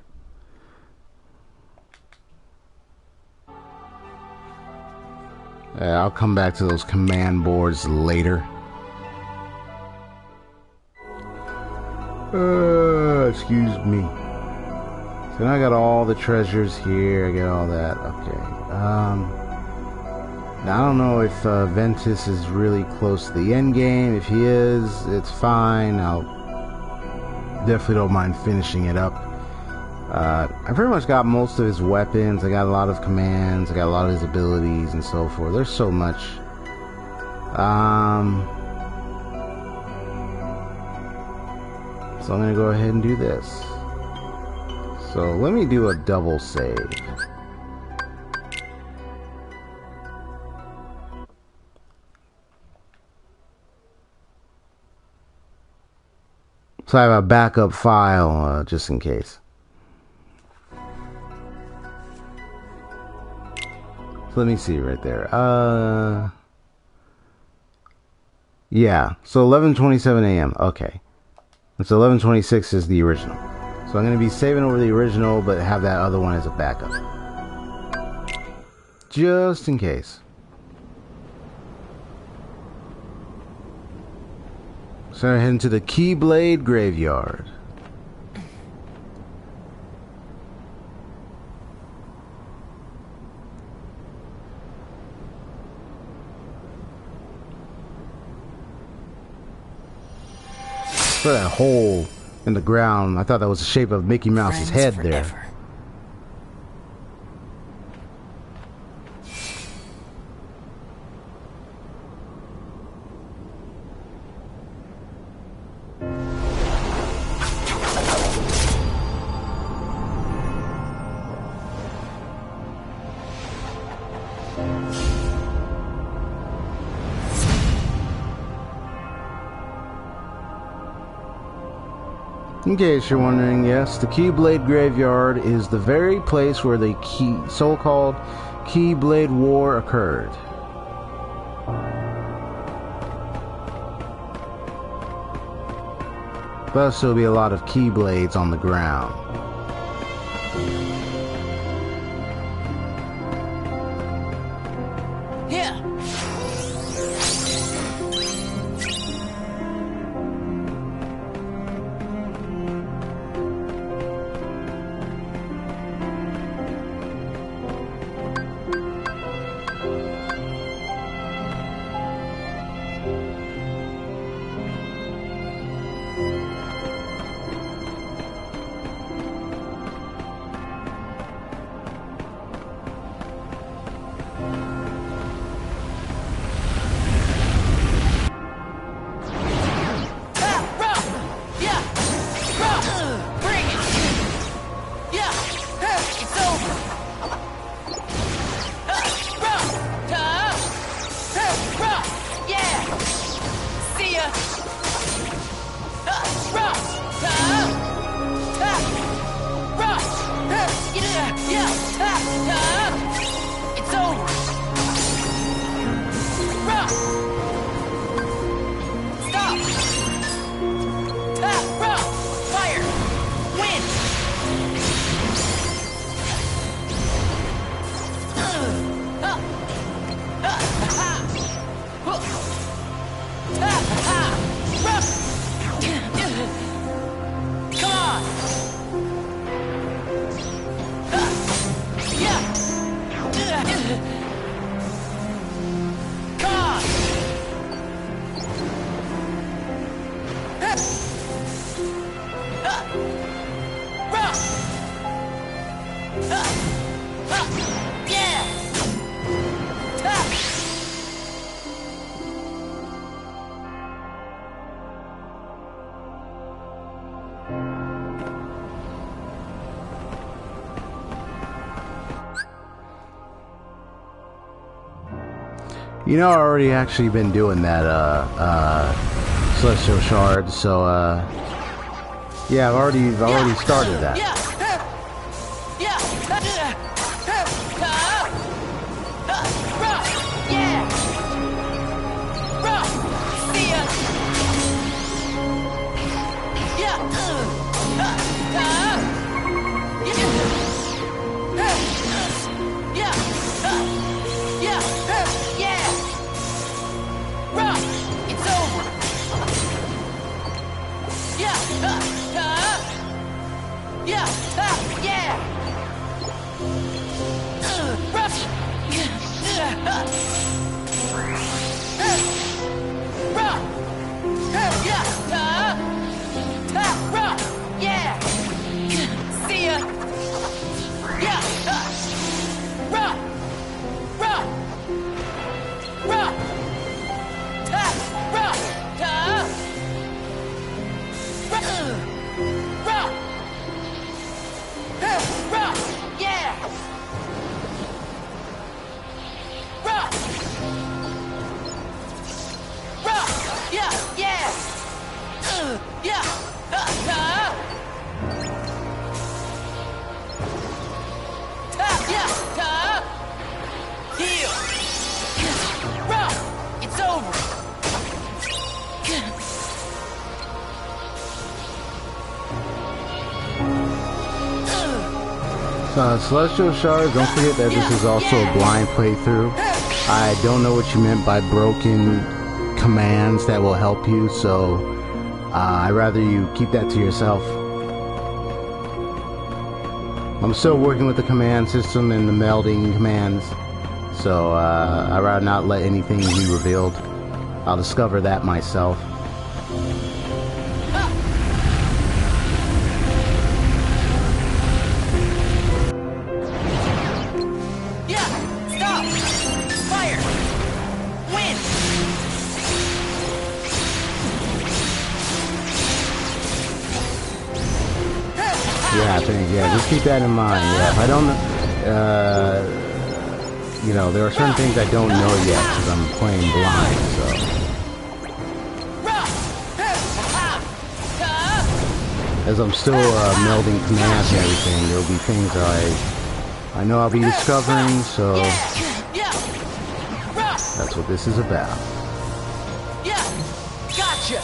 I'll come back to those command boards later. Excuse me. So now I got all the treasures here. I got all that. Okay. Now I don't know if Ventus is really close to the end game. If he is, it's fine. I'll definitely don't mind finishing it up. I pretty much got most of his weapons. I got a lot of commands. I got a lot of his abilities and so forth. There's so much. So I'm gonna go ahead and do this. So let me do a double save. So I have a backup file just in case. So let me see right there. Yeah, so 11:27 a.m. Okay. And so 11:26 is the original. So I'm going to be saving over the original, but have that other one as a backup. Just in case. So I'm heading to the Keyblade Graveyard. For that hole in the ground, I thought that was the shape of Mickey Mouse's head there. In case you're wondering, yes, the Keyblade Graveyard is the very place where the so-called Keyblade War occurred. Thus, there'll be a lot of Keyblades on the ground. You know, I already actually been doing that, celestial shard, so, yeah, I've already started that. Celestial Shard, don't forget that this is also a blind playthrough. I don't know what you meant by broken commands that will help you, so I'd rather you keep that to yourself. I'm still working with the command system and the melding commands, so I'd rather not let anything be revealed. I'll discover that myself. Yeah, just keep that in mind. Yeah, if I don't, you know, there are certain things I don't know yet because I'm playing blind, so. As I'm still melding commands and everything, there'll be things I know I'll be discovering, so that's what this is about. Yeah, gotcha.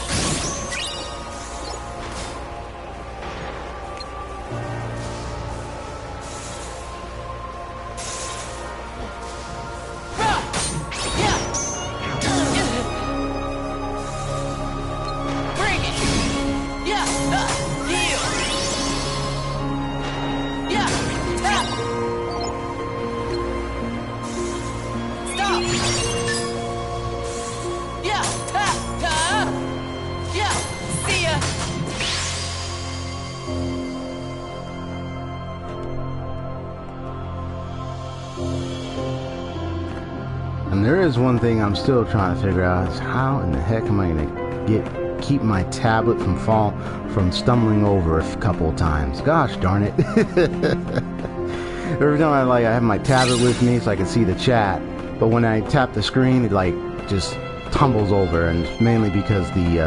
And there is one thing I'm still trying to figure out, is how in the heck am I gonna keep my tablet from stumbling over a couple of times. Gosh darn it. Every time I have my tablet with me so I can see the chat, but when I tap the screen it like just tumbles over, and it's mainly because the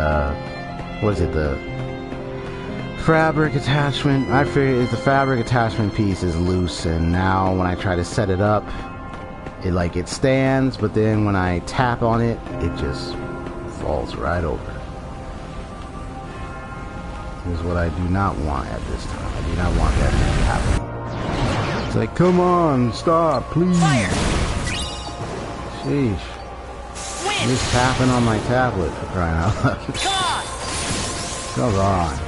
what is it, the fabric attachment, I figure the fabric attachment piece is loose, and now when I try to set it up, it stands, but then when I tap on it, it just falls right over. Here's what I do not want at this time. I do not want that to happen. It's like, come on, stop, please. Fire. Sheesh. I'm just tapping on my tablet for crying out loud. Come on.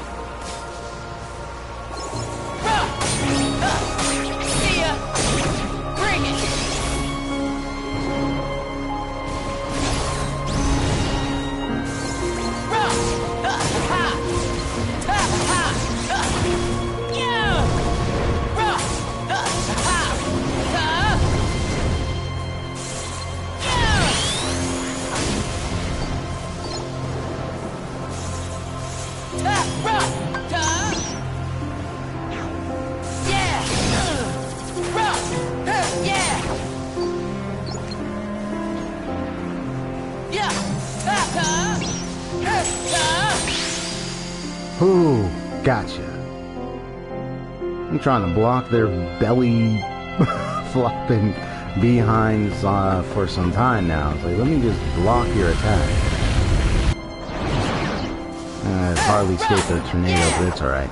Run! Ooh, gotcha. I'm trying to block their belly flopping behinds for some time now. It's like, let me just block your attack. It hardly escaped the tornado, but it's alright.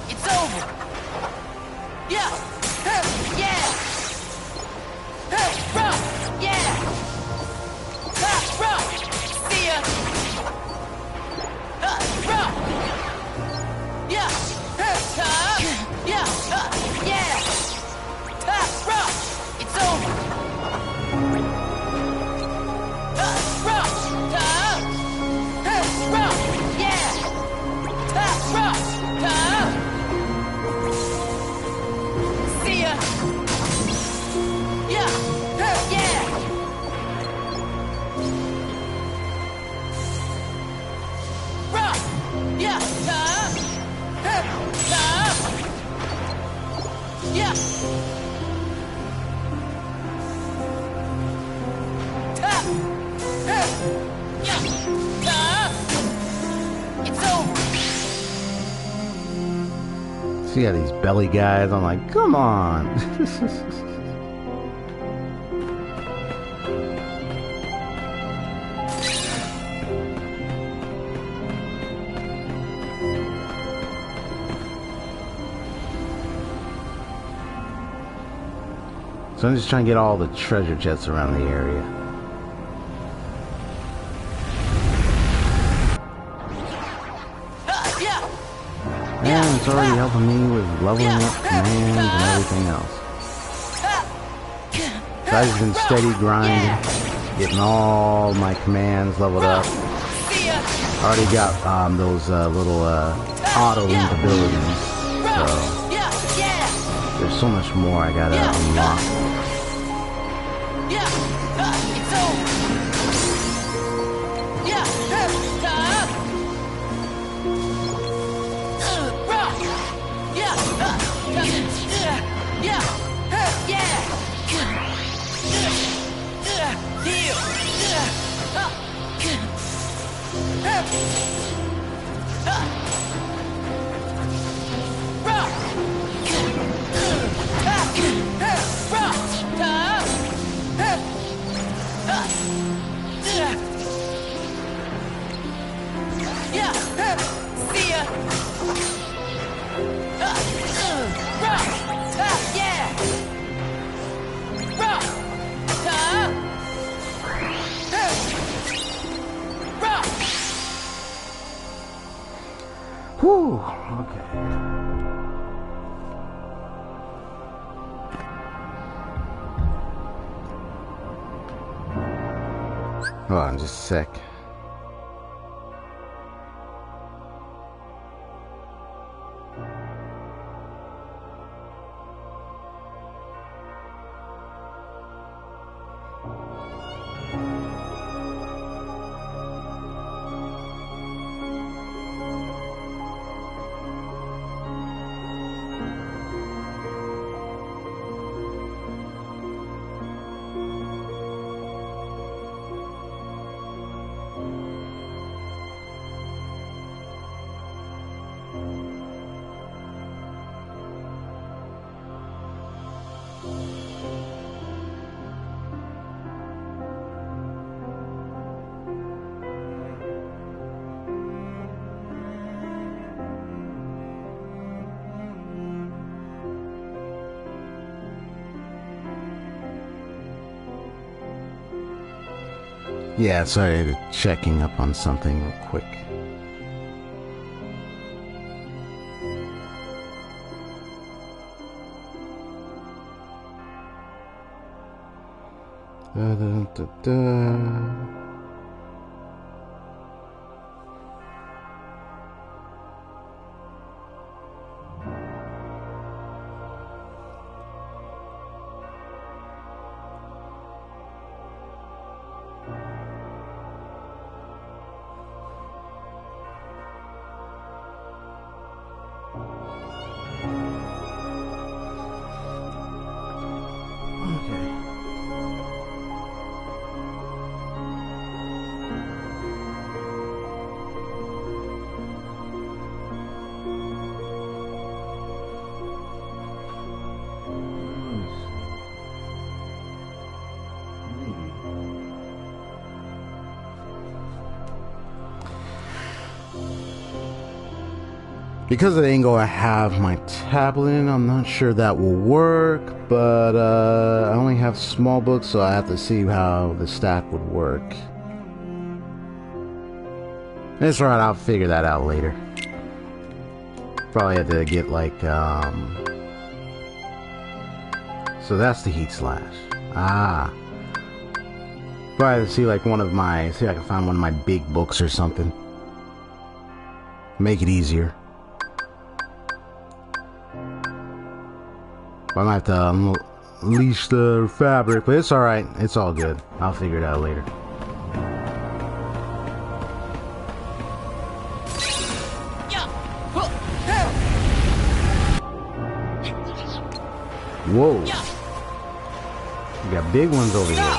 It's over. Yeah. Yeah. Yeah. See ya. Yeah. Yeah. Yeah. It's over. See ya. Yeah. Yeah. Yeah. Yeah. It's over. See how these belly guys, I'm like, come on. So I'm just trying to get all the treasure chests around the area. And it's already helping me with leveling up commands and everything else. So I've just been steady grinding, getting all my commands leveled up. Already got those little auto-link abilities. So there's so much more I gotta unlock. It's over. Yeah. Whew, okay. Hold on just a sec. Yeah, sorry, checking up on something real quick. Da, da, da, da. Because it ain't gonna have my tablet in, I'm not sure that will work, but I only have small books, so I have to see how the stack would work. It's alright, I'll figure that out later. Probably have to get like, so that's the heat slash. Ah. Probably see like one of my, see if I can find one of my big books or something. Make it easier. I might have to unleash the fabric, but it's alright. It's all good. I'll figure it out later. Whoa. We got big ones over here.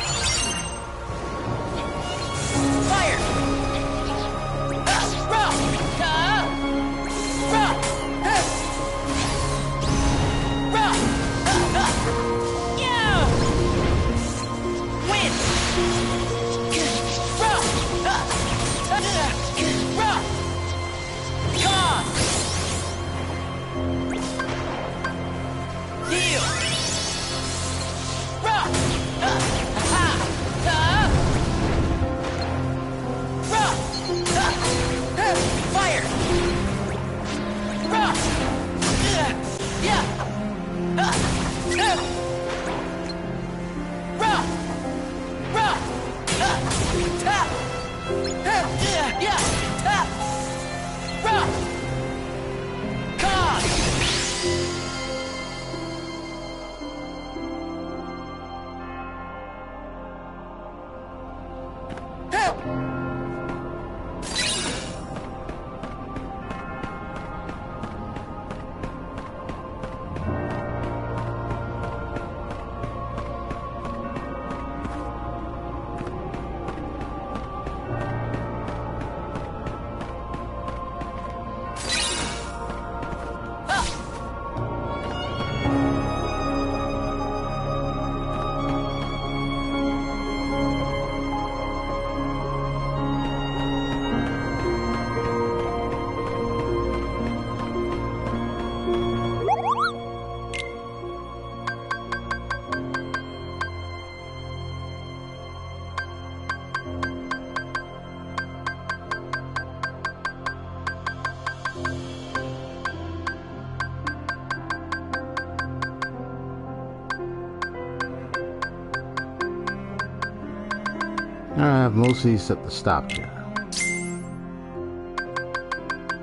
I have most of these set to stop here.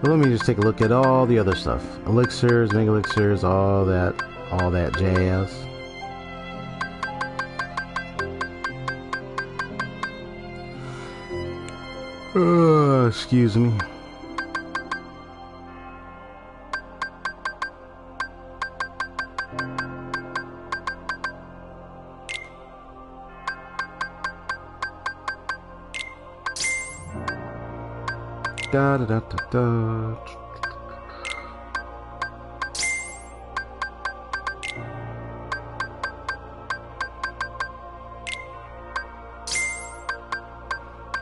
But let me just take a look at all the other stuff. Elixirs, mega elixirs, all that jazz. Excuse me. Da da da da da.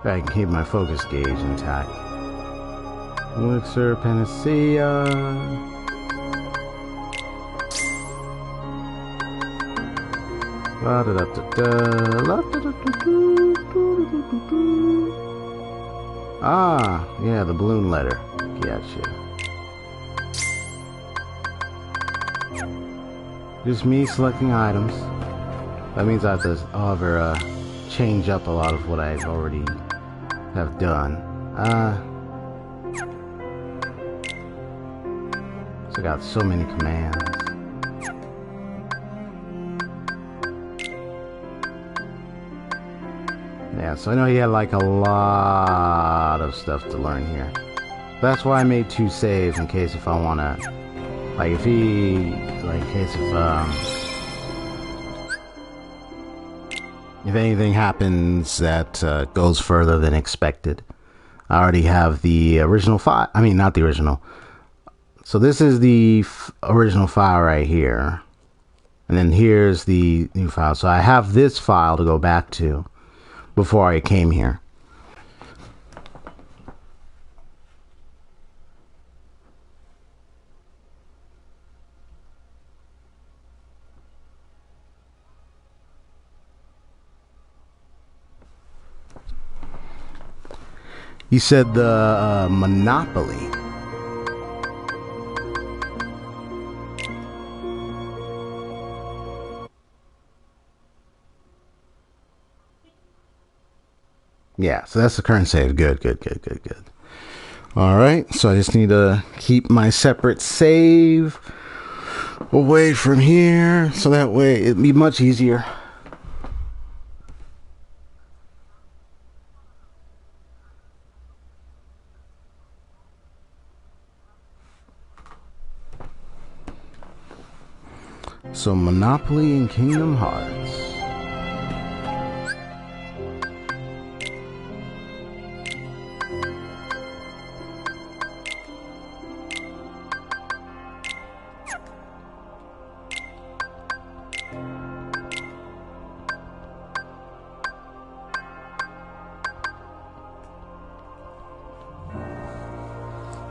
I can keep my focus gauge intact. Elixir, panacea. La da da da da. La da da da da. Ah, yeah, the balloon letter. Gotcha. Just me selecting items. That means I have to, however, change up a lot of what I already have done. So I got so many commands. Yeah, so I know he had like a lot of stuff to learn here. That's why I made 2 saves in case if I wanna, like if he, like in case if anything happens that goes further than expected. I already have the original file. I mean, not the original. So this is the original file right here. And then here's the new file. So I have this file to go back to before I came here. You said the monopoly. Yeah, so that's the current save. Good. Alright, so I just need to keep my separate save away from here, so that way it'd be much easier. So Monopoly and Kingdom Hearts.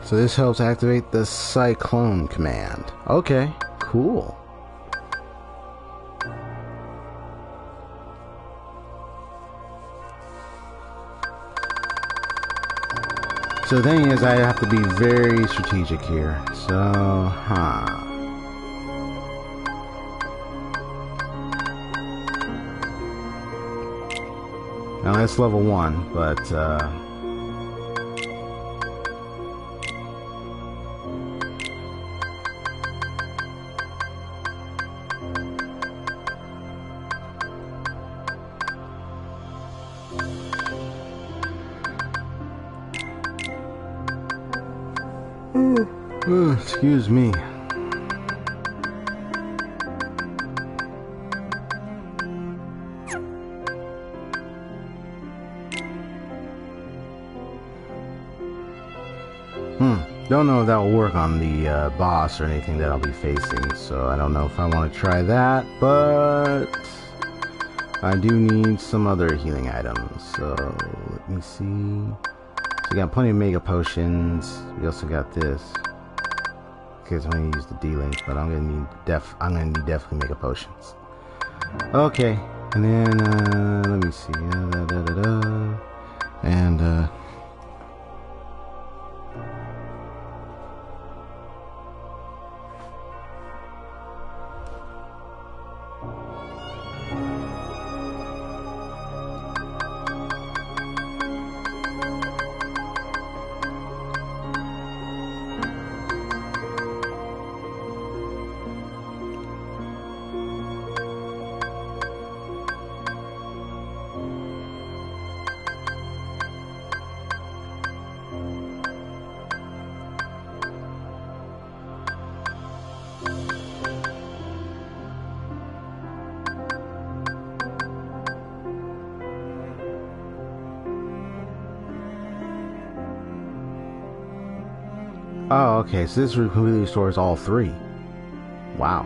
So this helps activate the Cyclone command. Okay, cool. So the thing is, I have to be very strategic here. So, Now that's level 1, but excuse me. Don't know if that will work on the boss or anything that I'll be facing, so I don't know if I want to try that, but I do need some other healing items. So let me see. So we got plenty of mega potions. We also got this. Okay, so I'm gonna use the D-Link, but I'm gonna need definitely mega potions. Okay, and then let me see. And oh, okay, so this completely restores all 3. Wow.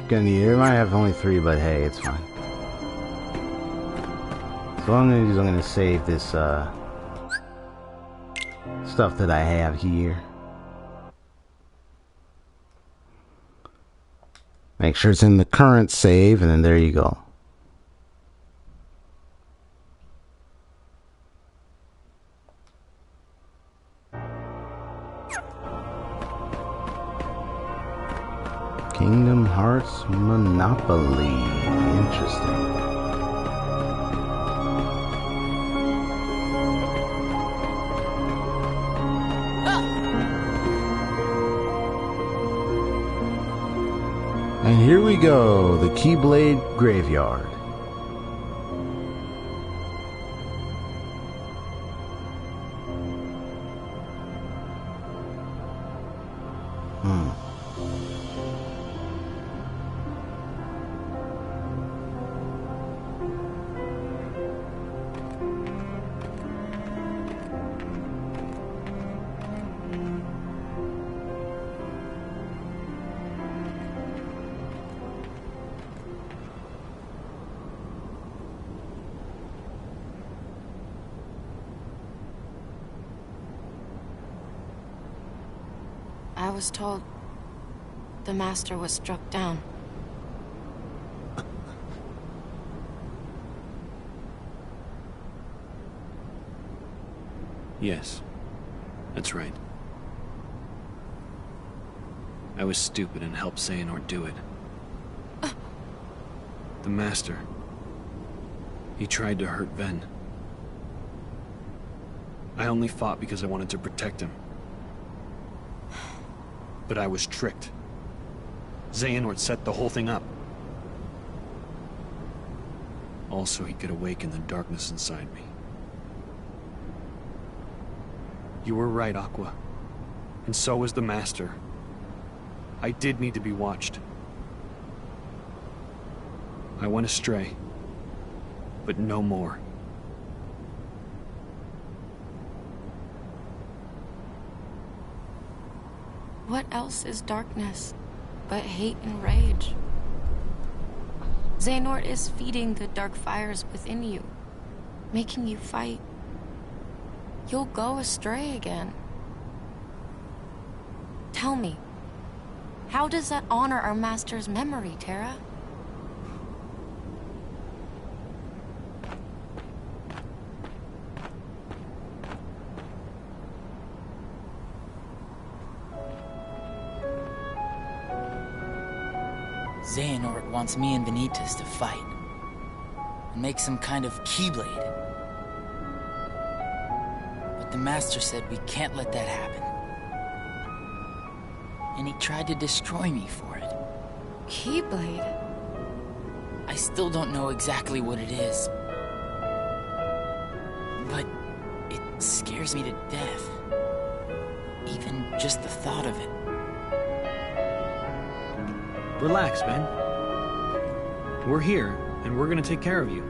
Gonna need it. I might have only 3, but hey, it's fine. So what I'm gonna do is I'm gonna save this stuff that I have here. Make sure it's in the current save, and then there you go. Kingdom Hearts Monopoly. Interesting. And here we go, the Keyblade Graveyard. I was told the Master was struck down. Yes, that's right. I was stupid and helped Xehanort do it. The Master. He tried to hurt Ven. I only fought because I wanted to protect him. But I was tricked. Xehanort set the whole thing up. Also, he could awaken the darkness inside me. You were right, Aqua. And so was the Master. I did need to be watched. I went astray. But no more. What else is darkness but hate and rage? Xehanort is feeding the dark fires within you, making you fight. You'll go astray again. Tell me, how does that honor our Master's memory, Terra? Xehanort wants me and Ventus to fight. And make some kind of keyblade. But the Master said we can't let that happen. And he tried to destroy me for it. Keyblade? I still don't know exactly what it is. But it scares me to death. Even just the thought of it. Relax, Ben. We're here, and we're gonna take care of you.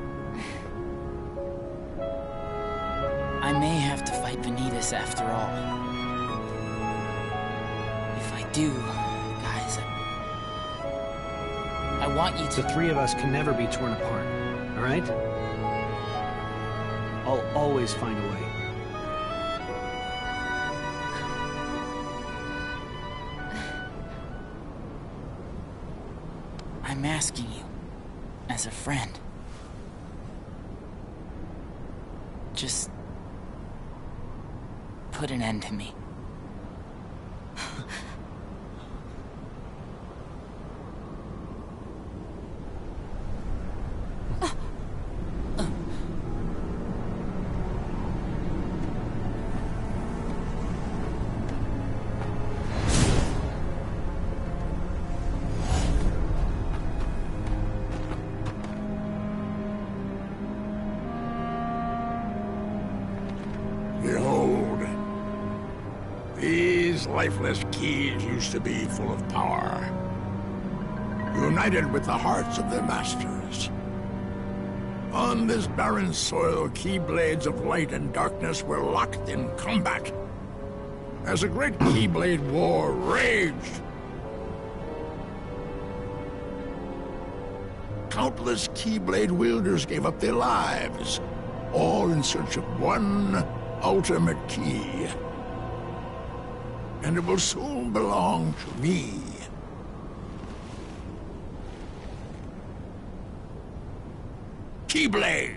I may have to fight Ventus after all. If I do, guys, I want you to... The three of us can never be torn apart, all right? I'll always find a way. I'm asking you, as a friend. Just... put an end to me. Behold, these lifeless keys used to be full of power, united with the hearts of their masters. On this barren soil, keyblades of light and darkness were locked in combat, as a great keyblade war raged. Countless keyblade wielders gave up their lives, all in search of one ultimate key. And it will soon belong to me. Keyblade!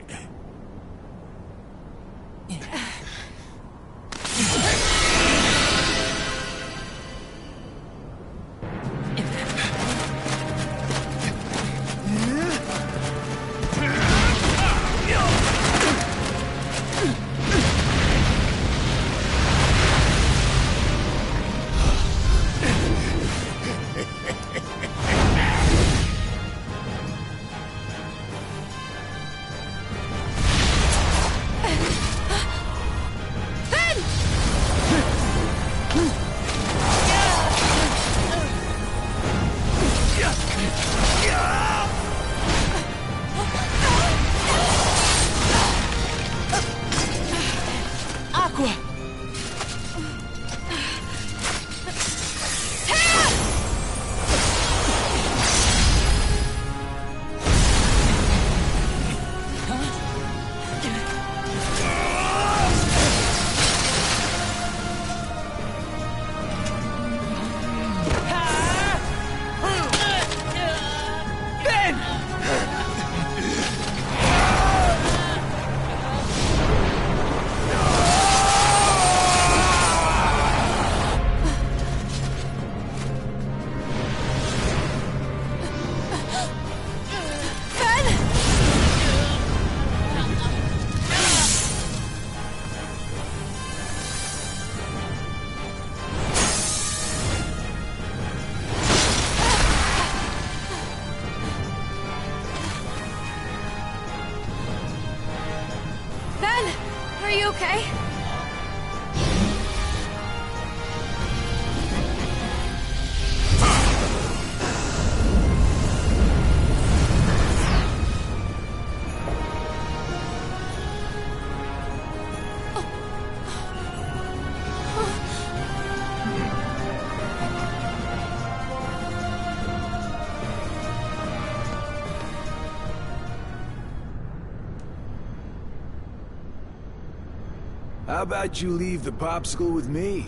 How about you leave the popsicle with me?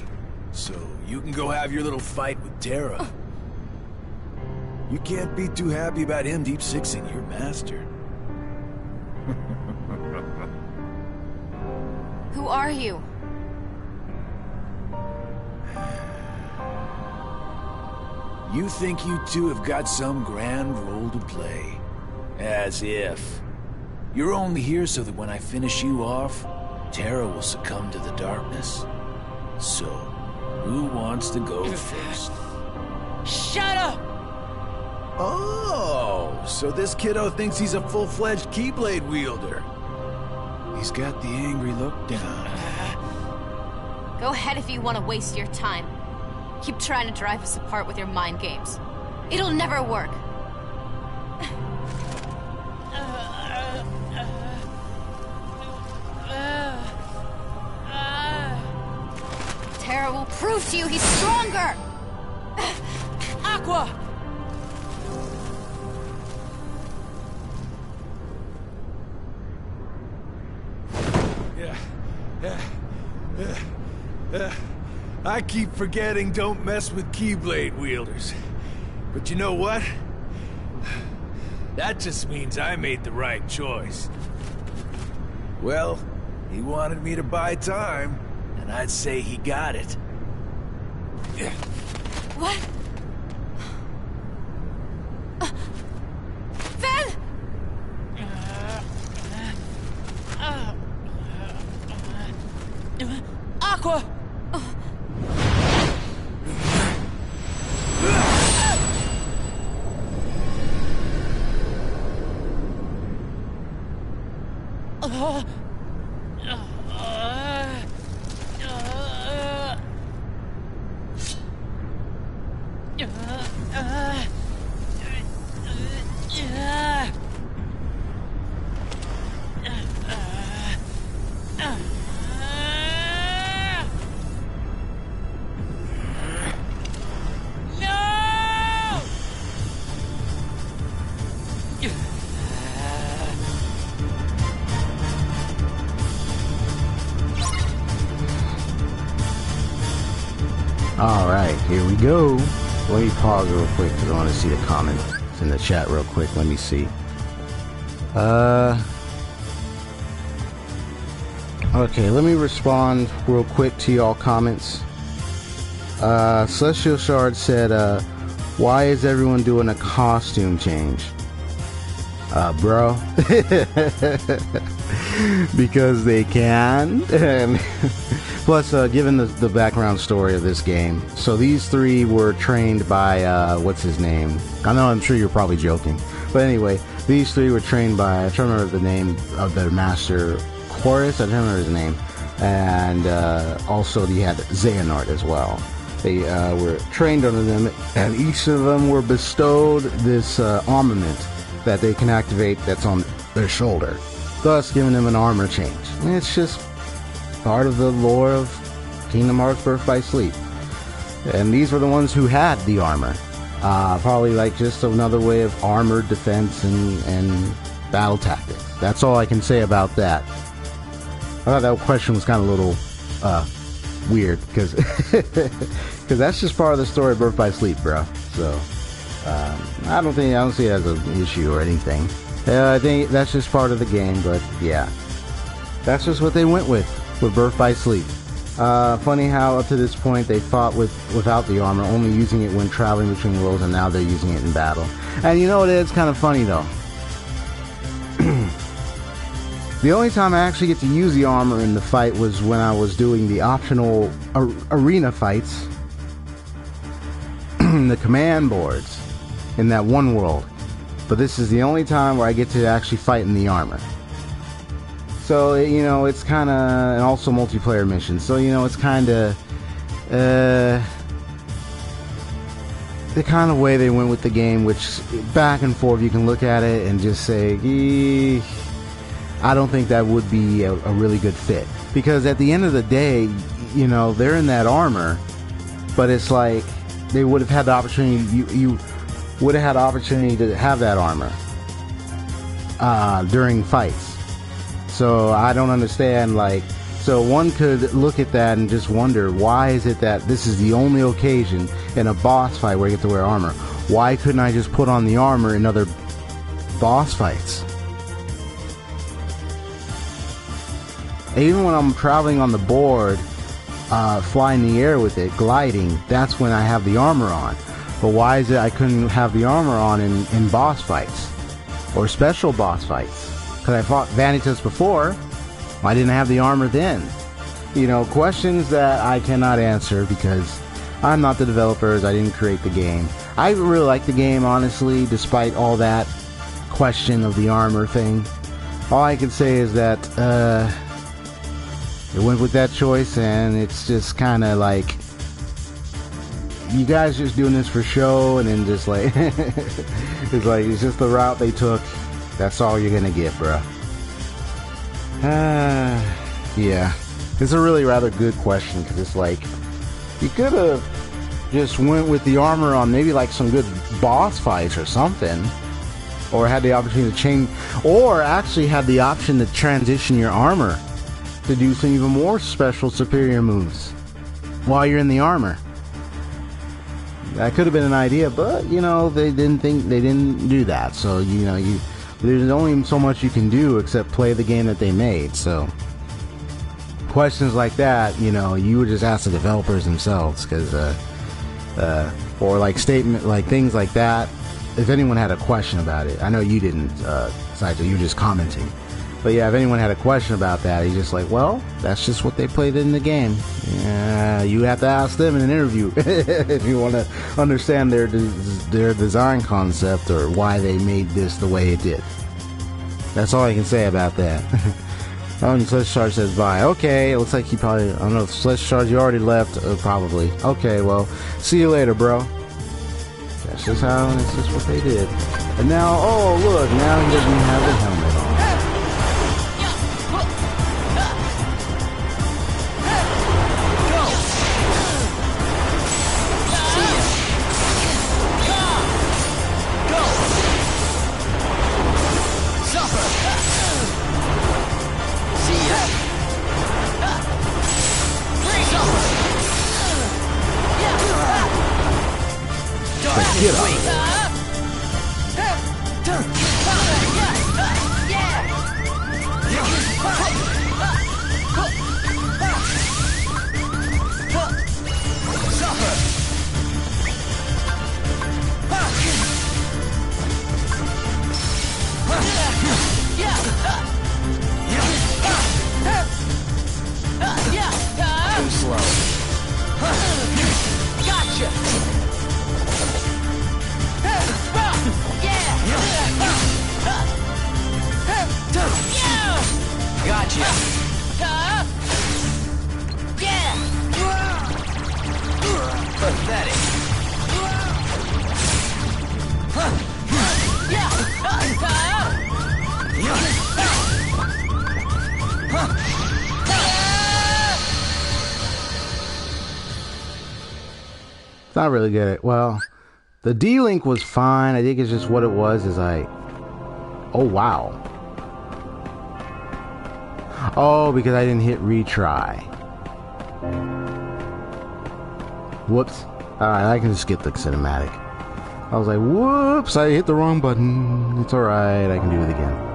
So you can go have your little fight with Tara. You can't be too happy about him deep sixing your master. Who are you? You think you two have got some grand role to play. As if. You're only here so that when I finish you off, Tara will succumb to the darkness. So, who wants to go first? Shut up! Oh, so this kiddo thinks he's a full-fledged Keyblade wielder. He's got the angry look down. Go ahead if you want to waste your time. Keep trying to drive us apart with your mind games. It'll never work. Tara will prove to you he's stronger! Aqua! I keep forgetting don't mess with Keyblade wielders. But you know what? That just means I made the right choice. Well, he wanted me to buy time, and I'd say he got it. What? Ven! Aqua! Alright, here we go. Let me pause real quick because I want to see the comments in the chat real quick. Let me see. Okay, let me respond real quick to y'all comments. Celestial Shard said, why is everyone doing a costume change? Bro. Because they can. Plus, given the background story of this game, so these three were trained by, what's his name? I know, I'm sure you're probably joking. But anyway, these three were trained by, I'm trying to remember the name of their master, Chorus, I don't remember his name. And also he had Xehanort as well. They were trained under them, and each of them were bestowed this armament that they can activate that's on their shoulder, thus giving them an armor change. And it's just part of the lore of Kingdom Hearts Birth by Sleep. And these were the ones who had the armor. Probably like just another way of armored defense and battle tactics. That's all I can say about that. I thought that question was kind of a little weird because that's just part of the story of Birth by Sleep, bro. So I don't see it as an issue or anything. I think that's just part of the game, but yeah, that's just what they went with Birth by Sleep. Funny how up to this point they fought without the armor, only using it when traveling between worlds, and now they're using it in battle. And you know what, it's kind of funny though. The only time I actually get to use the armor in the fight was when I was doing the optional arena fights, the command boards in that one world. But this is the only time where I get to actually fight in the armor. So, you know, it's kind of, and also multiplayer missions. So, you know, it's kind of, the kind of way they went with the game, which back and forth you can look at it and just say, I don't think that would be a really good fit. Because at the end of the day, you know, they're in that armor, but it's like they would have had the opportunity, you would have had the opportunity to have that armor during fights. So I don't understand, like, So one could look at that and just wonder, why is it that this is the only occasion in a boss fight where you get to wear armor? Why couldn't I just put on the armor in other boss fights? Even when I'm traveling on the board, flying in the air with it, gliding, that's when I have the armor on. But why is it I couldn't have the armor on in boss fights? Or special boss fights? Because I fought Ventus before. I didn't have the armor then. You know, questions that I cannot answer because I'm not the developers. I didn't create the game. I really like the game, honestly, despite all that question of the armor thing. All I can say is that it went with that choice, and it's just kind of like you guys just doing this for show, and then just like it's just the route they took. That's all you're gonna get, bro. Yeah, it's a really rather good question because it's like you could have just went with the armor on maybe like some good boss fights or something, or had the opportunity to change, or actually had the option to transition your armor to do some even more special superior moves while you're in the armor. That could have been an idea, but you know, they didn't do that. So you know, there's only so much you can do except play the game that they made. So questions like that, you know, you would just ask the developers themselves, because or like statement, like things like that. If anyone had a question about it, I know you didn't, Saito, you were just commenting. But yeah, if anyone had a question about that, he's just like, well, that's just what they played in the game. Yeah, you have to ask them in an interview if you want to understand their design concept or why they made this the way it did. That's all I can say about that. Sledge Charge says bye. Okay, it looks like he probably, I don't know if Sledge Charge, you already left, probably. Okay, well, see you later, bro. That's just what they did. And now, oh look, now he doesn't even have the helmet on. Get up. Too slow. Gotcha. Gotcha. Pathetic. It's not really good. Well, the D-Link was fine. I think it's just what it was is like, oh wow. Oh, because I didn't hit retry. Whoops. Alright, I can just skip the cinematic. I was like, whoops, I hit the wrong button. It's alright, I can do it again.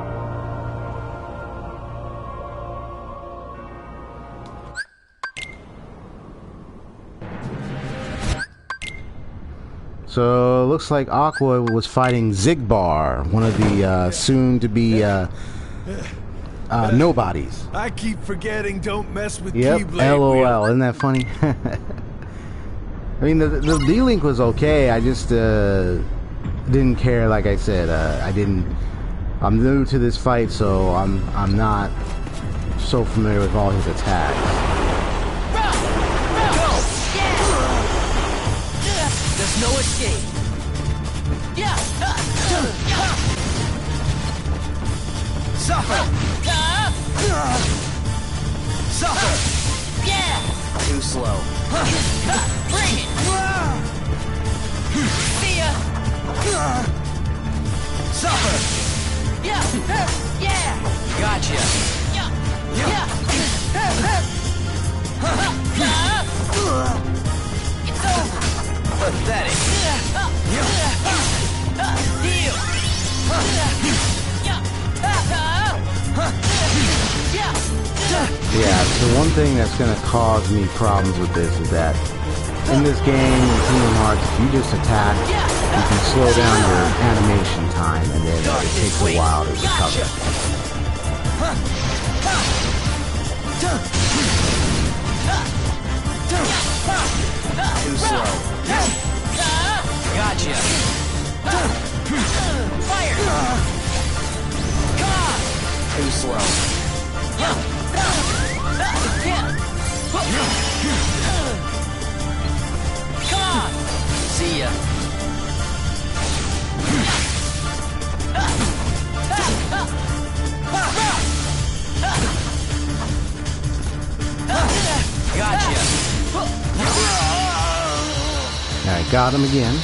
So, looks like Aqua was fighting Zigbar, one of the soon-to-be nobodies. I keep forgetting, don't mess with Yep, Keyblade. LOL. Isn't that funny? I mean, the D-Link was okay. I just didn't care. Like I said, I'm new to this fight, so I'm not so familiar with all his attacks. There's no escape. Suffer. Suffer. Too slow. Bring it. See ya. Suffer. Gotcha. It's over. Pathetic. Deal. Yeah, the one thing that's going to cause me problems with this is that in this game, in Kingdom Hearts, if you just attack, you can slow down your animation time, and then it takes a while to recover. Too slow. Gotcha. Fire. Too slow. Come on. See ya. Gotcha. Alright, got him again.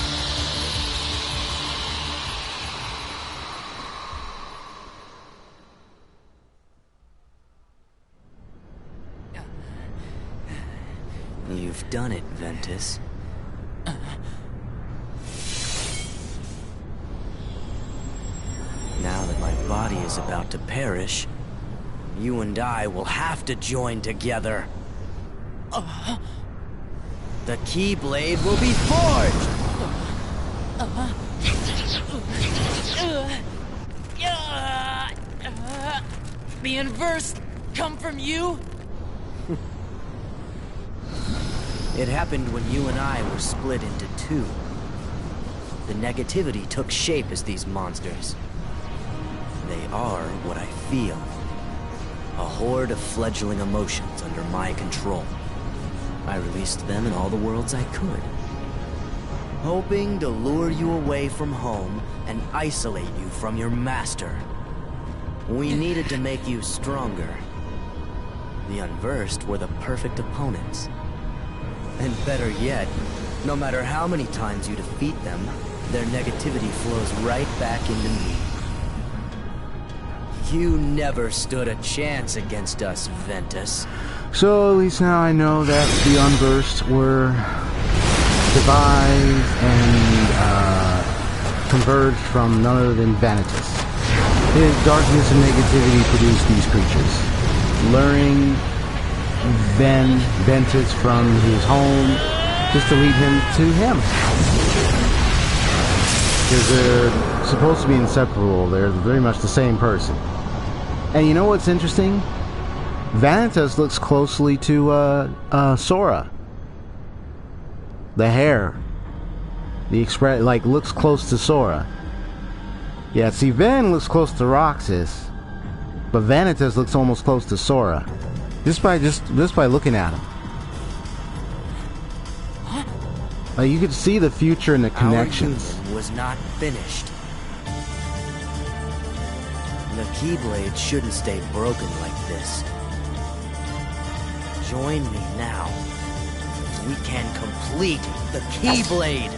You've done it, Ventus. Now that my body is about to perish, you and I will have to join together. The Keyblade will be forged! The inverse come from you? It happened when you and I were split into two. The negativity took shape as these monsters. They are what I feel. A horde of fledgling emotions under my control. I released them in all the worlds I could. Hoping to lure you away from home and isolate you from your master. We needed to make you stronger. The Unversed were the perfect opponents. And better yet, no matter how many times you defeat them, their negativity flows right back into me. You never stood a chance against us, Ventus. So at least now I know that the Unversed were devised and converged from none other than Ventus. His darkness and negativity produced these creatures, luring Ventus from his home just to lead him to him. Because they're supposed to be inseparable. They're very much the same person. And you know what's interesting? Ventus looks closely to Sora. The hair, the express, like, looks close to Sora. Yeah, see, Ven looks close to Roxas, but Ventus looks almost close to Sora. Just by looking at him. Like, you could see the future and the connections. Our union was not finished. The Keyblade shouldn't stay broken like this. Join me now. We can complete the Keyblade.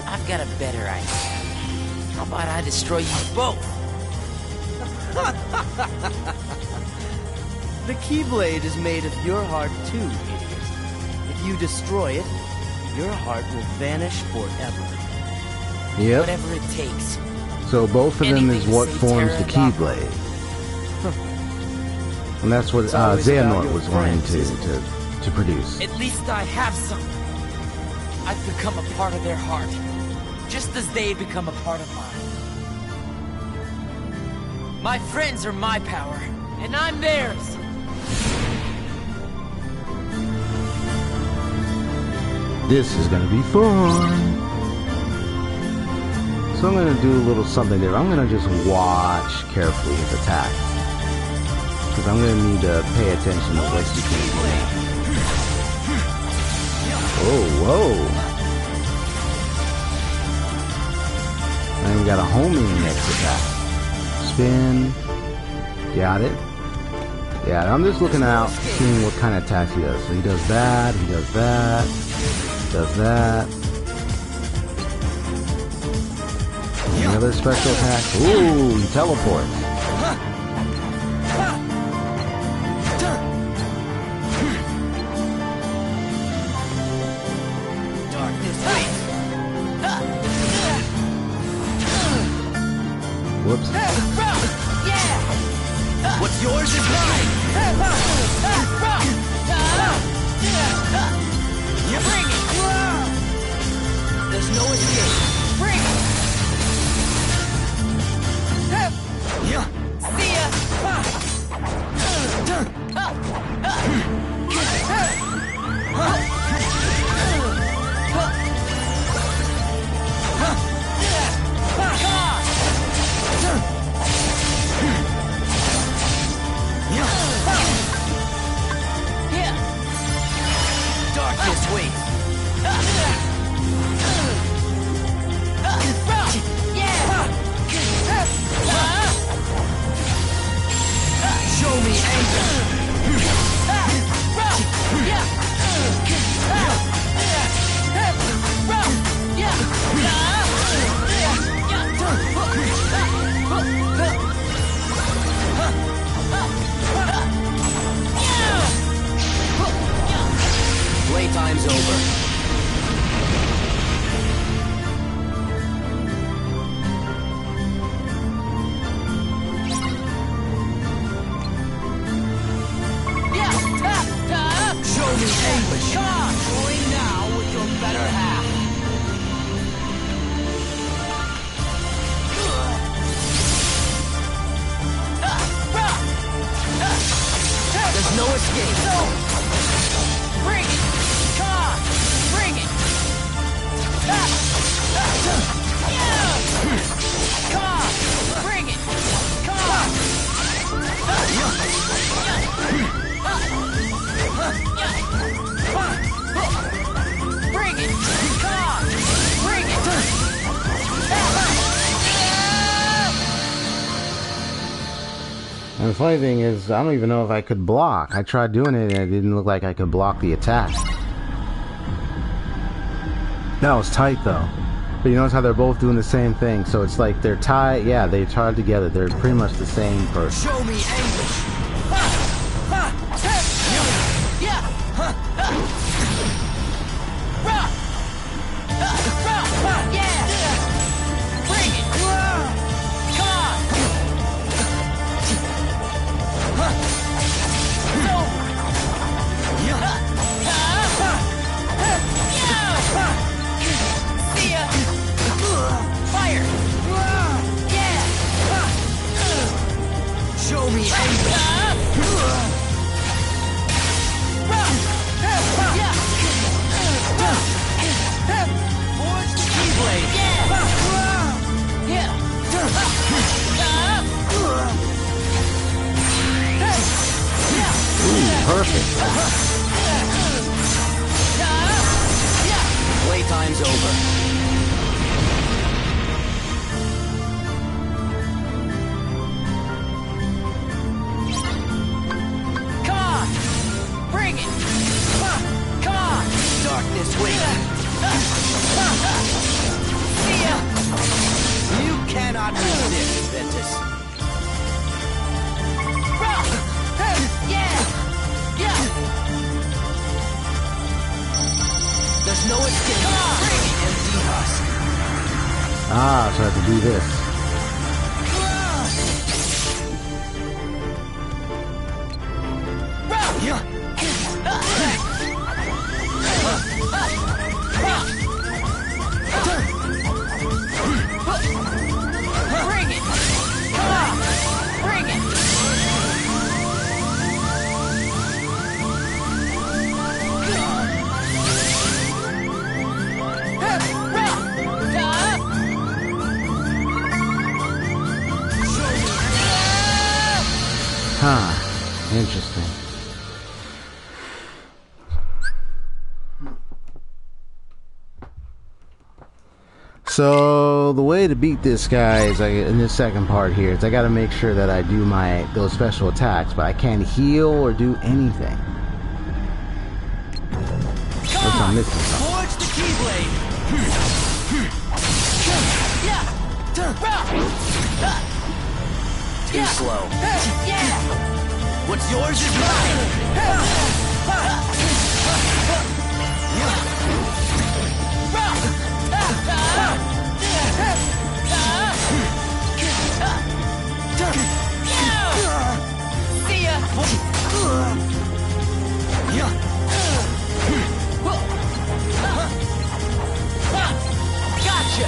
I've got a better idea. How about I destroy you both? The Keyblade is made of your heart too, idiot. If you destroy it, your heart will vanish forever. Yep. Whatever it takes. So both of them is Anything what to save forms Terra the and Keyblade. And that's what It's always about Xehanort your was wanting friends, to produce. At least I have some. I've become a part of their heart. Just as they become a part of mine. My friends are my power, and I'm theirs. This is gonna be fun. So I'm gonna do a little something there. I'm gonna just watch carefully his attacks. Because I'm gonna need to pay attention to what he can do. Whoa. And we got a homing next attack. Spin. Got it. Yeah, I'm just looking out, seeing what kind of attacks he does. So he does that, he does that, does that. Another special attack. Ooh, he teleports. Darkness waits. Show me anger. Playtime's over. Show me anguish. Come on, join now with your better half. There's no escape. No. Bring it. Come on. Bring it. Come on. Bring it. Come on. Bring it! Come on! Bring it! And the funny thing is, I don't even know if I could block. I tried doing it and it didn't look like I could block the attack. That was tight though. But you notice how they're both doing the same thing, so it's like they're tied, yeah, they're tied together. They're pretty much the same person. Show me anguish! Show me anger. Forge the keyblade. Ooh, perfect. Playtime's over. Darkness waits. See ya. You cannot resist, Ventus. There's no escape. Empty husk. Ah, so I have to do this. Bring it! Come on! Bring it! Huh. Interesting. So the way to beat this guy is in this second part here is I got to make sure that I do those special attacks, but I can't heal or do anything. Unless I'm missing something. Forge the keyblade. Too slow. What's yours is mine. See ya. Gotcha.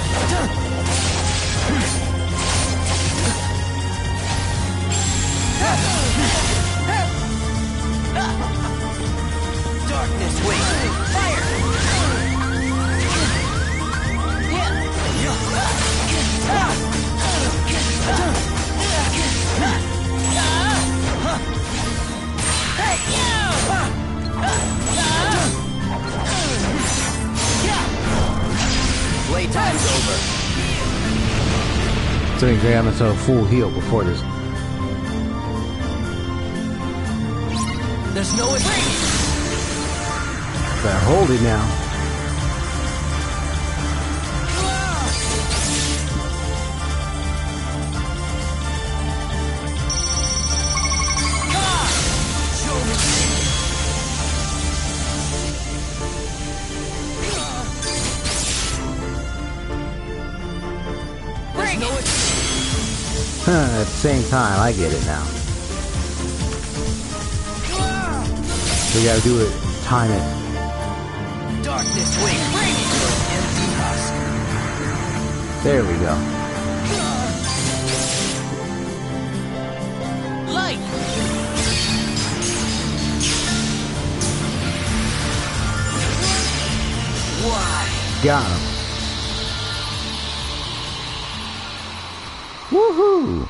So we grab myself a full heal before this. There's no escape. Better hold it now. At the same time, I get it now. We gotta do it, time it. Darkness wing, empty husk. There we go. Light. Why? Got him. Woohoo!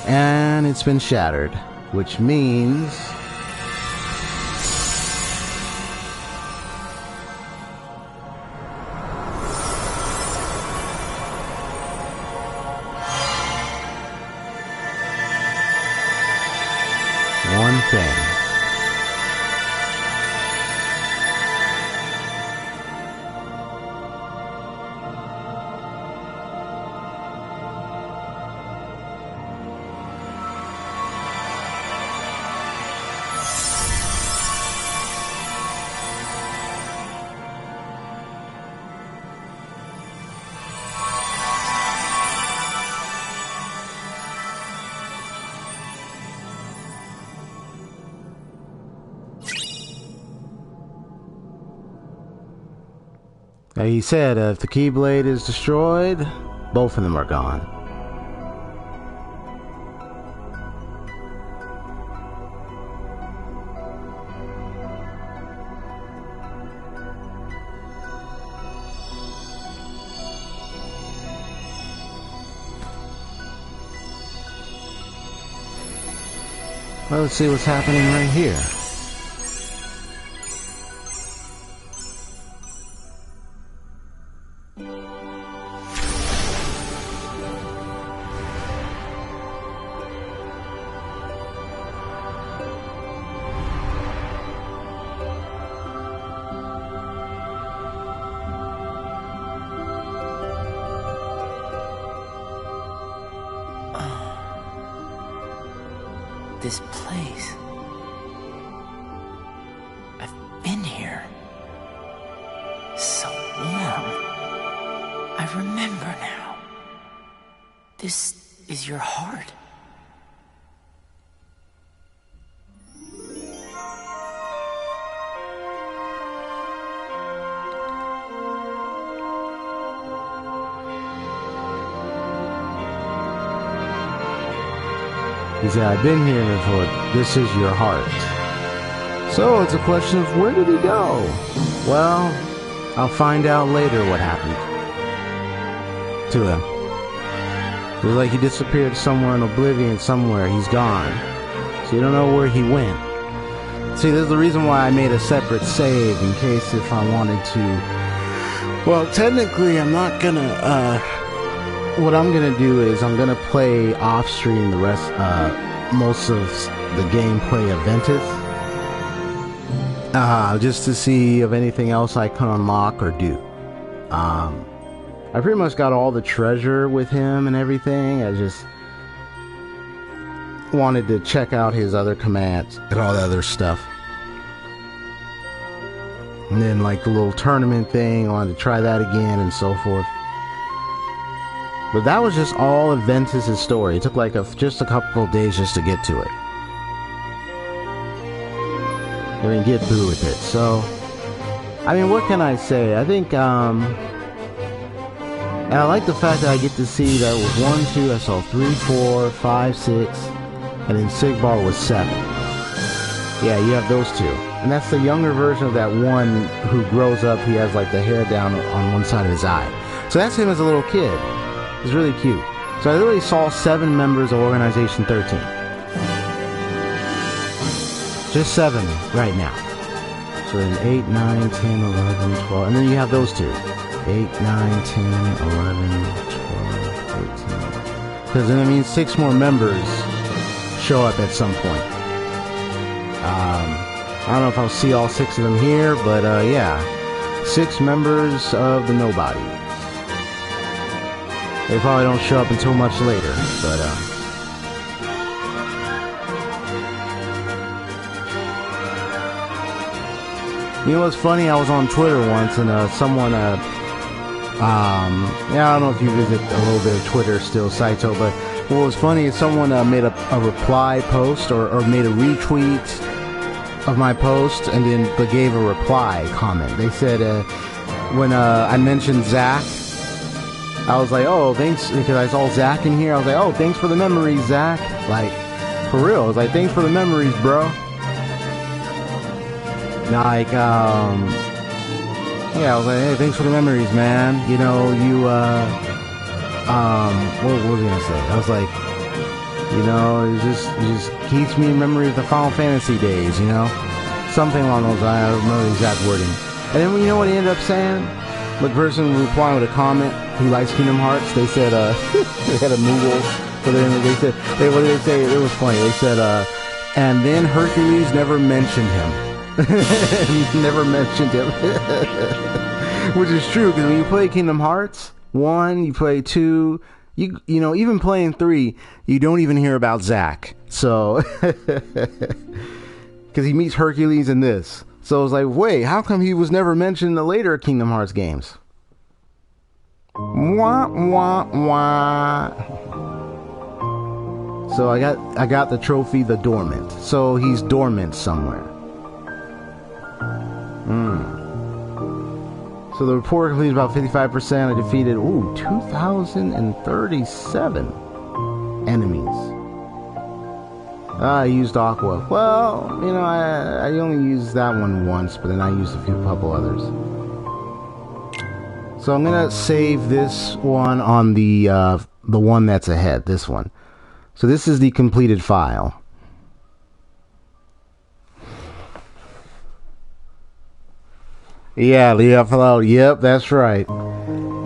And it's been shattered, which means one thing. He said if the Keyblade is destroyed, both of them are gone. Well, let's see what's happening right here. This place. I've been here. So warm. I remember now. This is your heart. He said, I've been here before. This is your heart. So it's a question of where did he go? Well, I'll find out later what happened to him. It was like he disappeared somewhere in oblivion somewhere. He's gone. So you don't know where he went. See, there's the reason why I made a separate save in case if I wanted to. Well, technically, I'm not gonna, what I'm gonna do is I'm gonna play off stream the rest, most of the gameplay of Ventus, just to see if anything else I can unlock or do. I pretty much got all the treasure with him and everything. I just wanted to check out his other commands and all the other stuff. And then like the little tournament thing, I wanted to try that again and so forth. But that was just all of Ventus' story. It took like just a couple of days just to get to it. I mean, get through with it. So, I mean, what can I say? I think, and I like the fact that I get to see that with 1, 2, I saw 3, 4, 5, 6, And then Sigbar was 7. Yeah, you have those two. And that's the younger version of that one who grows up, he has like the hair down on one side of his eye. So that's him as a little kid. It's really cute. So I literally saw 7 members of Organization 13. Just 7 right now. So then 8, 9, 10, 11, 12. And then you have those two. 8, 9, 10, 11, 12, 13. Because then it means 6 more members show up at some point. I don't know if I'll see all 6 of them here, but yeah. 6 members of the Nobodies. They probably don't show up until much later, but you know what's funny? I was on Twitter once, and someone, yeah, I don't know if you visit a little bit of Twitter still, Saito, but what was funny is someone made a reply post or made a retweet of my post, and then but gave a reply comment. They said when I mentioned Zach, I was like, oh, thanks, because I saw Zach in here. I was like, oh, thanks for the memories, Zach. Like, for real. I was like, thanks for the memories, bro. Like, yeah, I was like, hey, thanks for the memories, man. You know, you, what was I gonna say? I was like, you know, it just keeps me in memory of the Final Fantasy days, you know? Something along those lines. I don't know the exact wording. And then, you know what he ended up saying? The person replying with a comment who likes Kingdom Hearts, they said, they had a Moogle, but then they said, what did they say? It was funny. They said, and then Hercules never mentioned him. Never mentioned him. Which is true, because when you play Kingdom Hearts 1, you play 2, you know, even playing 3, you don't even hear about Zack. So, because he meets Hercules in this. So I was like, wait, how come he was never mentioned in the later Kingdom Hearts games? Wah, wah, wah. So I got the trophy, the Dormant. So he's dormant somewhere. So the report completes about 55%. I defeated, 2,037 enemies. I used Aqua. Well, you know, I only used that one once, but then I used a couple others. So I'm gonna save this one on the one that's ahead, this one. So this is the completed file. Yeah, Leah Fallout. Yep, that's right.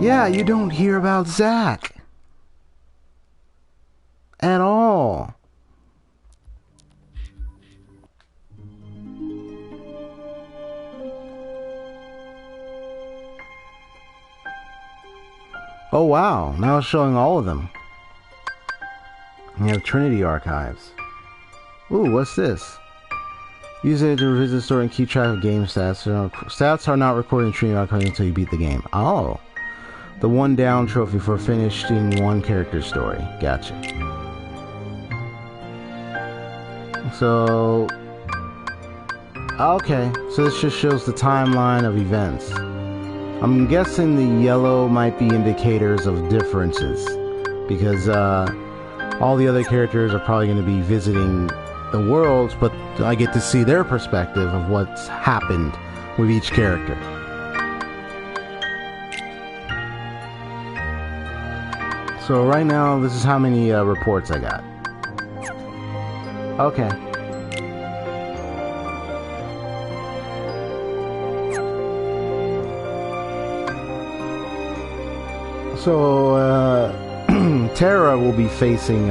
Yeah, you don't hear about Zack at all. Oh wow, now it's showing all of them. We have Trinity Archives. Ooh, what's this? Use it to revisit the story and keep track of game stats. Stats are not recorded in Trinity Archives until you beat the game. Oh. The 1 down trophy for finishing one character story. Gotcha. So... okay, so this just shows the timeline of events. I'm guessing the yellow might be indicators of differences, because all the other characters are probably going to be visiting the worlds, but I get to see their perspective of what's happened with each character. So right now, this is how many reports I got. Okay. So, Terra will be facing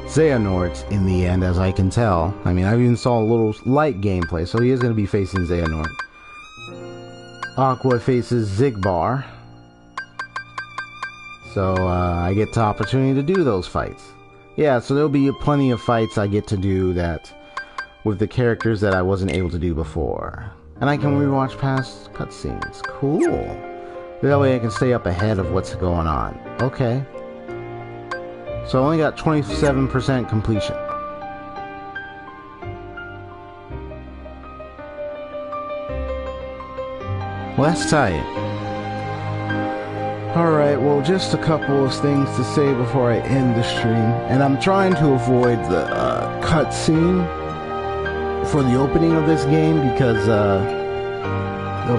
Xehanort in the end, as I can tell. I mean, I even saw a little light gameplay, so he is going to be facing Xehanort. Aqua faces Xigbar. So, I get the opportunity to do those fights. Yeah, so there'll be plenty of fights I get to do that with the characters that I wasn't able to do before. And I can rewatch past cutscenes. Cool. That way I can stay up ahead of what's going on. Okay. So I only got 27% completion. Well, that's tight. Alright, well, just a couple of things to say before I end the stream. And I'm trying to avoid the cutscene for the opening of this game because of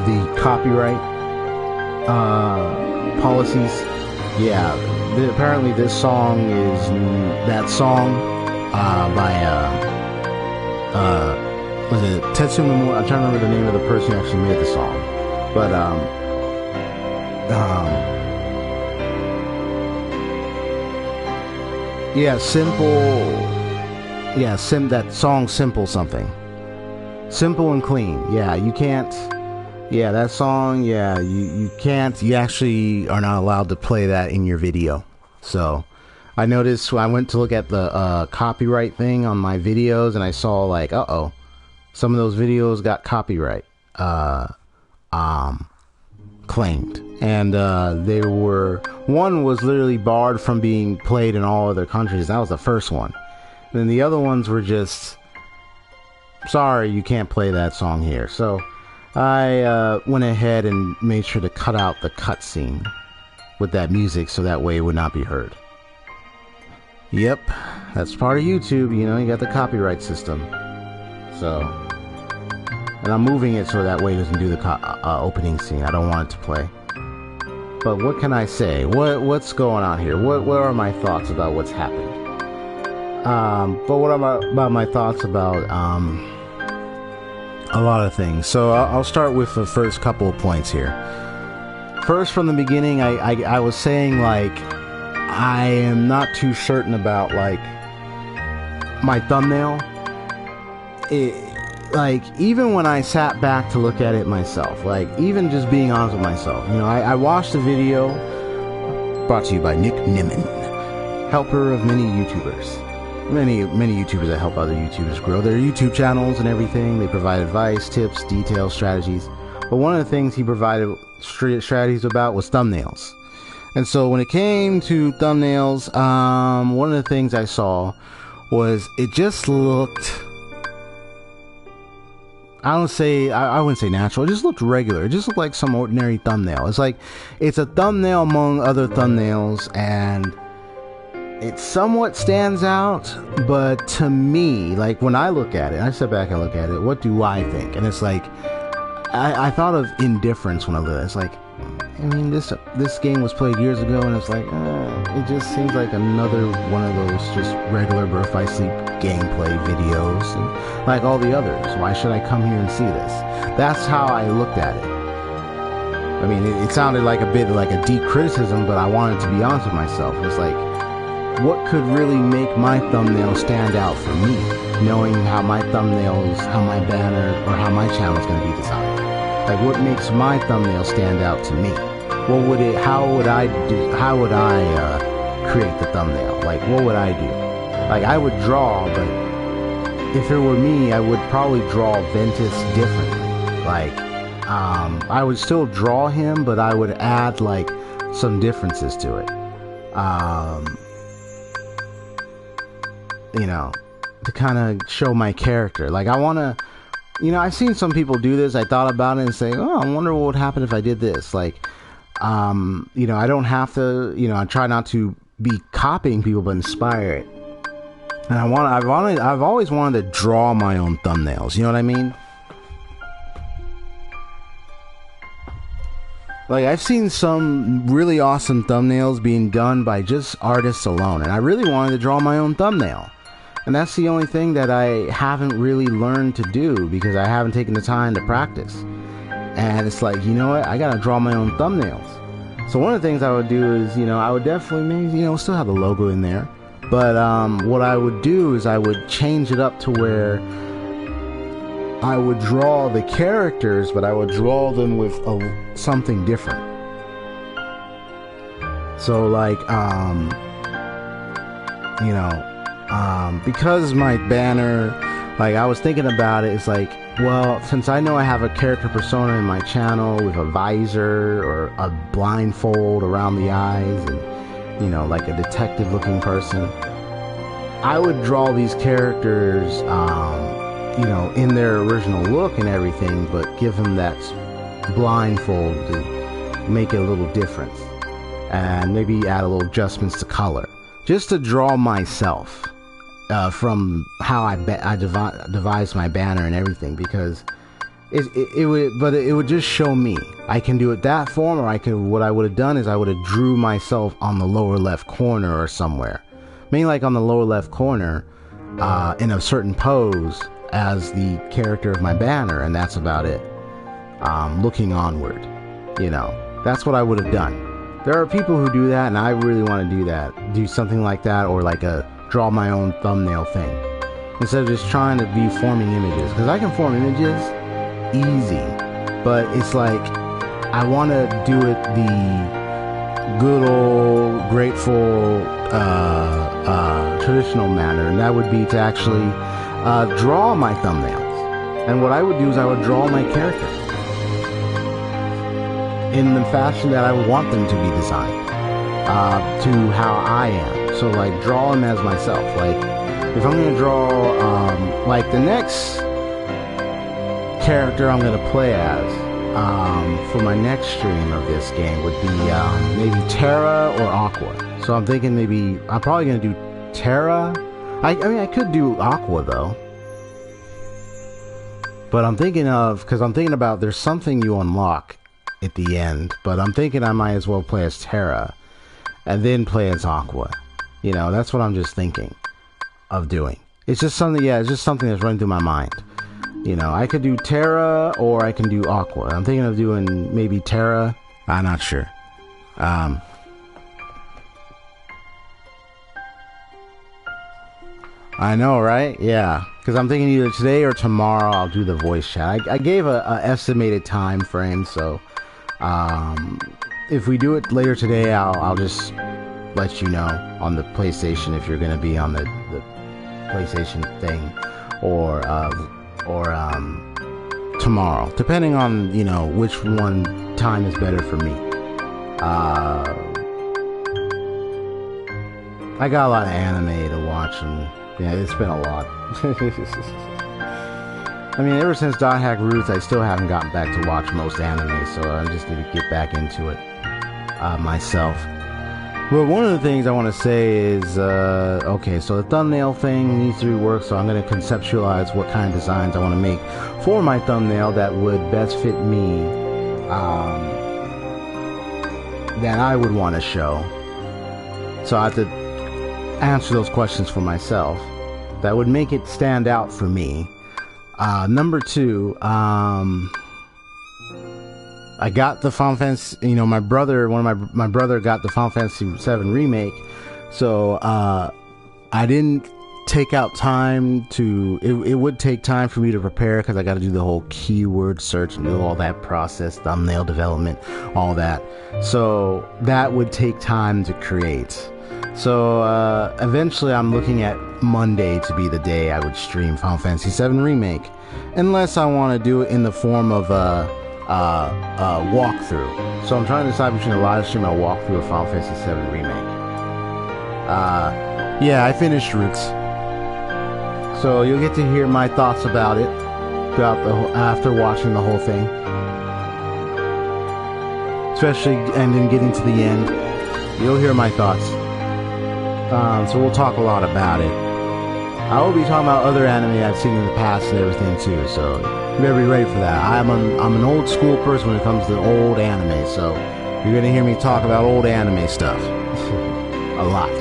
the copyright policies. Yeah, apparently this song is that song by was it Tetsuya Nomura? I'm trying to remember the name of the person who actually made the song, but yeah, that song, Simple something, Simple and Clean. Yeah, you can't. Yeah, that song. Yeah, you can't. You actually are not allowed to play that in your video. So I noticed when I went to look at the copyright thing on my videos, and I saw like, some of those videos got copyright claimed, and one was literally barred from being played in all other countries. That was the first one. And then the other ones were just, sorry, you can't play that song here. So I went ahead and made sure to cut out the cutscene with that music so that way it would not be heard. Yep, that's part of YouTube, you know, you got the copyright system. So, and I'm moving it so that way it doesn't do the opening scene. I don't want it to play. But what can I say? What's going on here? What are my thoughts about what's happened? But what about my thoughts about a lot of things. So I'll start with the first couple of points here. First, from the beginning, I was saying, like, I am not too certain about, like, my thumbnail. Like, even when I sat back to look at it myself, like, even just being honest with myself, you know, I watched the video, brought to you by Nick Nimmin, helper of many YouTubers. Many YouTubers that help other YouTubers grow their YouTube channels and everything. They provide advice, tips, details, strategies. But one of the things he provided strategies about was thumbnails. And so when it came to thumbnails, one of the things I saw was it just looked, I wouldn't say natural. It just looked regular. It just looked like some ordinary thumbnail. It's like, it's a thumbnail among other thumbnails, and it somewhat stands out, but to me, like, when I look at it, I sit back and look at it, what do I think? And it's like, I thought of indifference when I looked at it. It's like, I mean, this game was played years ago, and it's like, it just seems like another one of those just regular Birth by Sleep gameplay videos, and like all the others. Why should I come here and see this? That's how I looked at it. I mean, it sounded like a bit like a deep criticism, but I wanted to be honest with myself. It's like, what could really make my thumbnail stand out for me, knowing how my thumbnails, how my banner, or how my channel is going to be designed? Like, what makes my thumbnail stand out to me? How would I create the thumbnail? Like, what would I do? Like, I would draw, but if it were me, I would probably draw Ventus differently. Like, I would still draw him, but I would add, like, some differences to it. You know, to kind of show my character. Like, I want to, you know, I've seen some people do this. I thought about it and say, oh, I wonder what would happen if I did this. Like, you know, I don't have to, you know, I try not to be copying people, but inspire it. And I've always wanted to draw my own thumbnails. You know what I mean? Like, I've seen some really awesome thumbnails being done by just artists alone, and I really wanted to draw my own thumbnail. And that's the only thing that I haven't really learned to do, because I haven't taken the time to practice. And it's like, you know what? I gotta draw my own thumbnails. So one of the things I would do is, you know, I would definitely maybe, you know, still have the logo in there. But what I would do is I would change it up to where I would draw the characters, but I would draw them with something different. So, like, you know, because my banner, like, I was thinking about it, it's like, well, since I know I have a character persona in my channel with a visor or a blindfold around the eyes and, you know, like a detective looking person, I would draw these characters, you know, in their original look and everything, but give them that blindfold to make it a little different. and maybe add a little adjustments to color, just to draw myself from how I devised my banner and everything, because it would just show me. I can do it that form, or what I would have done is I would have drew myself on the lower left corner or somewhere, maybe like on the lower left corner, in a certain pose as the character of my banner, and that's about it. Looking onward, that's what I would have done. There are people who do that, and I really want to do something like that, or like draw my own thumbnail thing, instead of just trying to be forming images, because I can form images easy, but it's like I want to do it the good old grateful traditional manner, and that would be to actually draw my thumbnails. And what I would do is I would draw my character in the fashion that I want them to be designed, to how I am. So like draw them as myself. Like if I'm going to draw like the next character I'm going to play as for my next stream of this game would be maybe Terra or Aqua. So I'm thinking maybe I'm probably going to do Terra. I mean I could do Aqua though, but I'm thinking about there's something you unlock at the end, but I'm thinking I might as well play as Terra and then play as Aqua. That's what I'm just thinking of doing. It's just something that's running through my mind. I could do Terra or I can do Aqua. I'm thinking of doing maybe Terra. I'm not sure. I know, right? Yeah. Because I'm thinking either today or tomorrow I'll do the voice chat. I gave a estimated time frame, so if we do it later today, I'll just let you know on the PlayStation if you're going to be on the PlayStation thing, or tomorrow, depending on which one time is better for me. I got a lot of anime to watch, and yeah, it's been a lot. I mean, ever since Dot Hack Roots, I still haven't gotten back to watch most anime, so I just need to get back into it myself. Well, one of the things I want to say is, okay, so the thumbnail thing needs to be worked, so I'm going to conceptualize what kind of designs I want to make for my thumbnail that would best fit me, that I would want to show. So I have to answer those questions for myself that would make it stand out for me. Number two, I got the Final Fantasy, my brother got the Final Fantasy VII Remake, so I didn't take out time to, it would take time for me to prepare, because I got to do the whole keyword search and do all that process, thumbnail development, all that, so that would take time to create. So eventually I'm looking at Monday to be the day I would stream Final Fantasy VII Remake, unless I want to do it in the form of a walkthrough. So I'm trying to decide between a live stream and a walkthrough of Final Fantasy VII Remake. Yeah, I finished Roots, so you'll get to hear my thoughts about it after watching the whole thing, especially and then getting to the end. You'll hear my thoughts. So we'll talk a lot about it. I will be talking about other anime I've seen in the past and everything too, so you better be ready for that. I'm an old school person when it comes to old anime, so you're gonna hear me talk about old anime stuff a lot.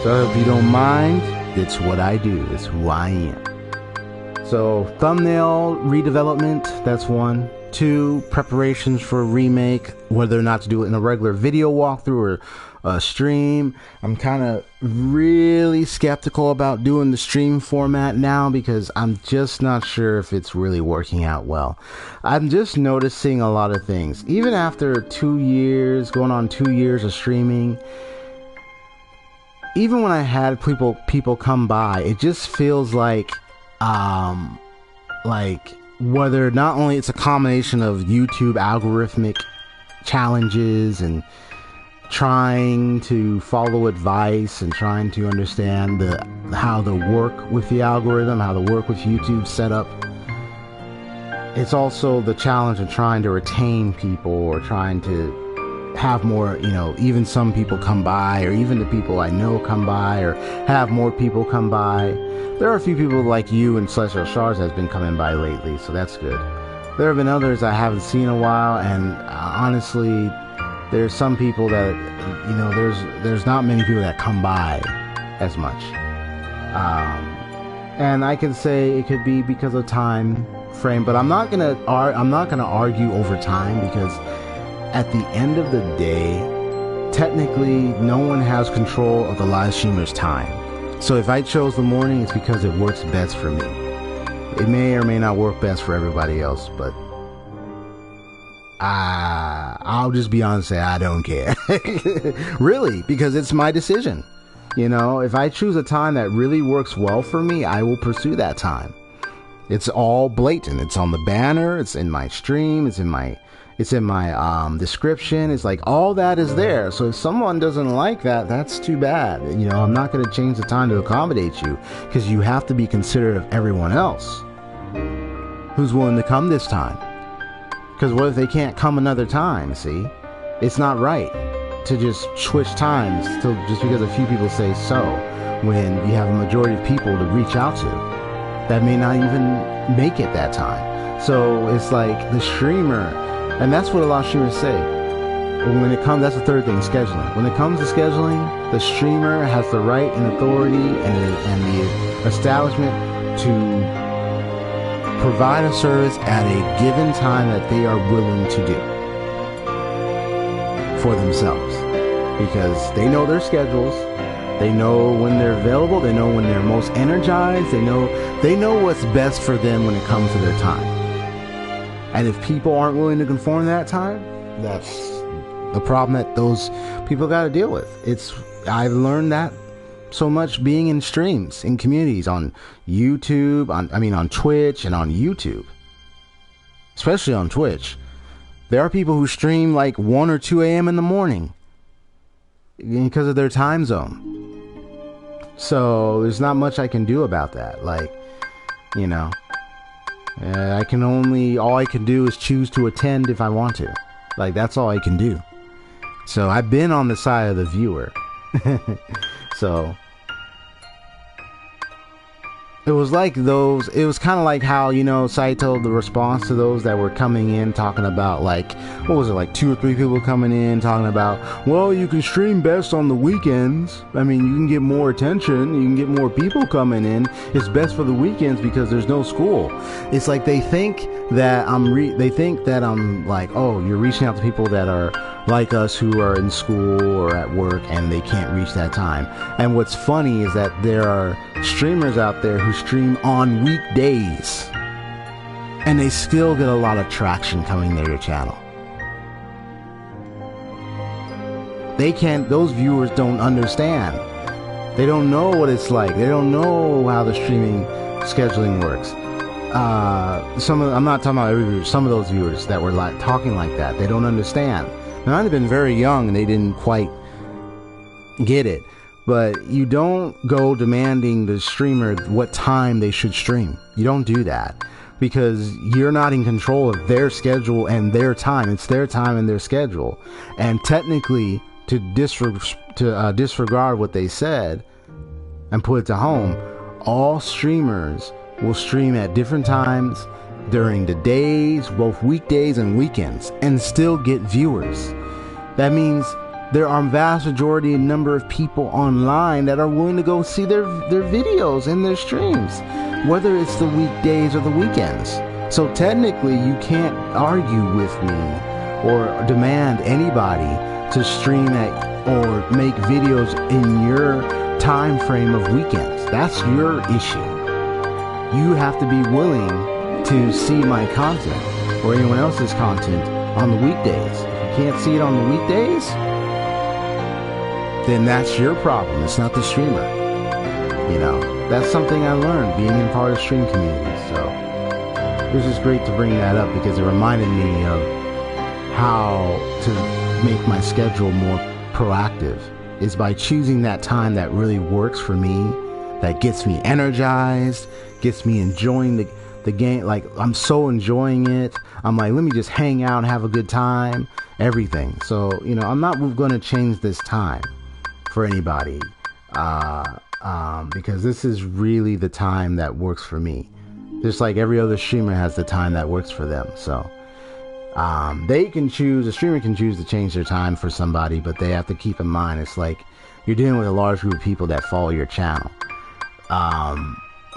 So if you don't mind, it's what I do. It's who I am. So thumbnail redevelopment, that's one. Two, preparations for a remake, whether or not to do it in a regular video walkthrough or a stream. I'm kind of really skeptical about doing the stream format now, because I'm just not sure if it's really working out well. I'm just noticing a lot of things. Even after 2 years, going on 2 years of streaming, even when I had people come by, it just feels like whether not only it's a combination of YouTube algorithmic challenges and trying to follow advice and trying to understand how to work with the algorithm, how to work with YouTube setup. It's also the challenge of trying to retain people, or trying to have more, you know, even some people come by, or even the people I know come by, or have more people come by. There are a few people like you and Celestial Shards that's been coming by lately, so that's good. There have been others I haven't seen in a while, and honestly, there's some people that, you know, there's not many people that come by as much. And I can say it could be because of time frame, but I'm not gonna argue over time, because at the end of the day, technically, no one has control of the live streamer's time. So if I chose the morning, it's because it works best for me. It may or may not work best for everybody else, but I'll just be honest and say I don't care. Really, because it's my decision. You know, if I choose a time that really works well for me, I will pursue that time. It's all blatant. It's on the banner. It's in my stream. It's in my description. It's like all that is there. So if someone doesn't like that, that's too bad. You know, I'm not going to change the time to accommodate you, because you have to be considerate of everyone else who's willing to come this time. Because what if they can't come another time? See, it's not right to just switch times just because a few people say so, when you have a majority of people to reach out to that may not even make it that time. So it's like the streamer, and that's what a lot of streamers say. When it comes, that's the third thing, scheduling. When it comes to scheduling, the streamer has the right and authority and the establishment to provide a service at a given time that they are willing to do for themselves, because they know their schedules. They know when they're available. They know when they're most energized. They know what's best for them when it comes to their time. And if people aren't willing to conform to that time, that's the problem that those people got to deal with. I've learned that so much being in streams, in communities, on YouTube, on Twitch and on YouTube, especially on Twitch. There are people who stream like 1 or 2 a.m. in the morning because of their time zone. So there's not much I can do about that. Like, you know, all I can do is choose to attend if I want to. Like, that's all I can do. So I've been on the side of the viewer. So it was kind of like how, you know, Saito, the response to those that were coming in talking about, like, what was it, like 2 or 3 people coming in talking about, well, you can stream best on the weekends. I mean, you can get more attention, you can get more people coming in. It's best for the weekends because there's no school. It's like they think that I'm like, oh, you're reaching out to people that are like us who are in school or at work and they can't reach that time. And what's funny is that there are streamers out there who stream on weekdays and they still get a lot of traction coming to their channel. Those viewers don't understand. They don't know what it's like. They don't know how the streaming scheduling works. I'm not talking about every viewer, some of those viewers that were like talking like that, they don't understand. They might have been very young and they didn't quite get it. But you don't go demanding the streamer what time they should stream. You don't do that, because you're not in control of their schedule and their time. It's their time and their schedule. And technically, to disregard what they said and put it to home, all streamers will stream at different times during the days, both weekdays and weekends, and still get viewers. That means there are a vast majority number of people online that are willing to go see their videos and their streams, whether it's the weekdays or the weekends. So technically, you can't argue with me or demand anybody to stream at or make videos in your time frame of weekends. That's your issue. You have to be willing to see my content or anyone else's content on the weekdays. If you can't see it on the weekdays, then that's your problem. It's not the streamer. You know, that's something I learned being in part of the stream community. So it was just great to bring that up, because it reminded me of how to make my schedule more proactive is by choosing that time that really works for me, that gets me energized, gets me enjoying the game. Like, I'm so enjoying it. I'm like, let me just hang out and have a good time. everything. So, you know, I'm not going to change this time for anybody, because this is really the time that works for me. Just like every other streamer has the time that works for them. So, they can choose, a streamer can choose to change their time for somebody, but they have to keep in mind, it's like you're dealing with a large group of people that follow your channel.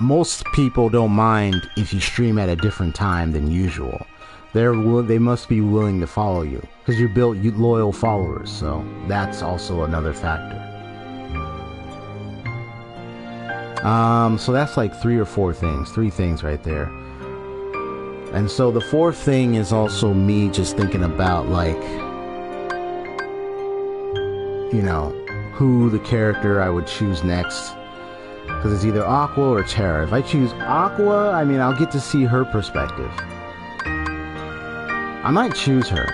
Most people don't mind if you stream at a different time than usual. They must be willing to follow you because you built loyal followers. So that's also another factor. So that's like three things right there. And so the fourth thing is also me just thinking about, like, you know, who the character I would choose next. Because it's either Aqua or Terra. If I choose Aqua, I mean, I'll get to see her perspective. I might choose her.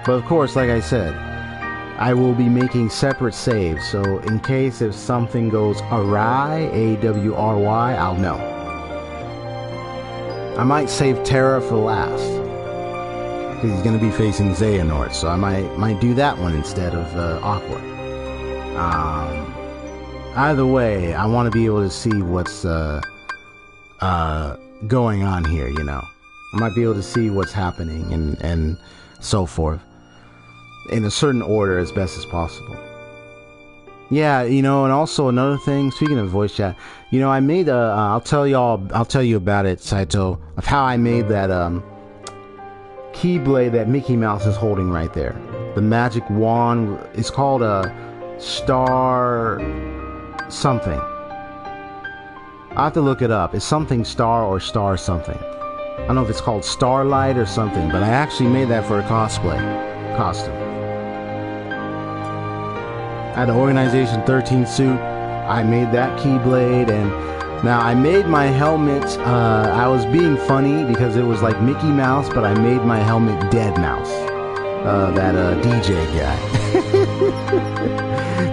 But of course, like I said, I will be making separate saves. So in case if something goes awry, A-W-R-Y, I'll know. I might save Terra for last. Because he's going to be facing Xehanort. So I might do that one instead of Aqua. Either way, I want to be able to see what's going on here, you know. I might be able to see what's happening and so forth in a certain order as best as possible. Yeah, you know, and also another thing, speaking of voice chat, you know, I made I'll tell you about it, Saito, of how I made that keyblade that Mickey Mouse is holding right there. The magic wand, it's called a star something. I have to look it up. It's something star or star something. I don't know if it's called Starlight or something, but I actually made that for a costume. I had an Organization 13 suit. I made that keyblade, and now I made my helmet. I was being funny because it was like Mickey Mouse, but I made my helmet Dead Mouse. That DJ guy.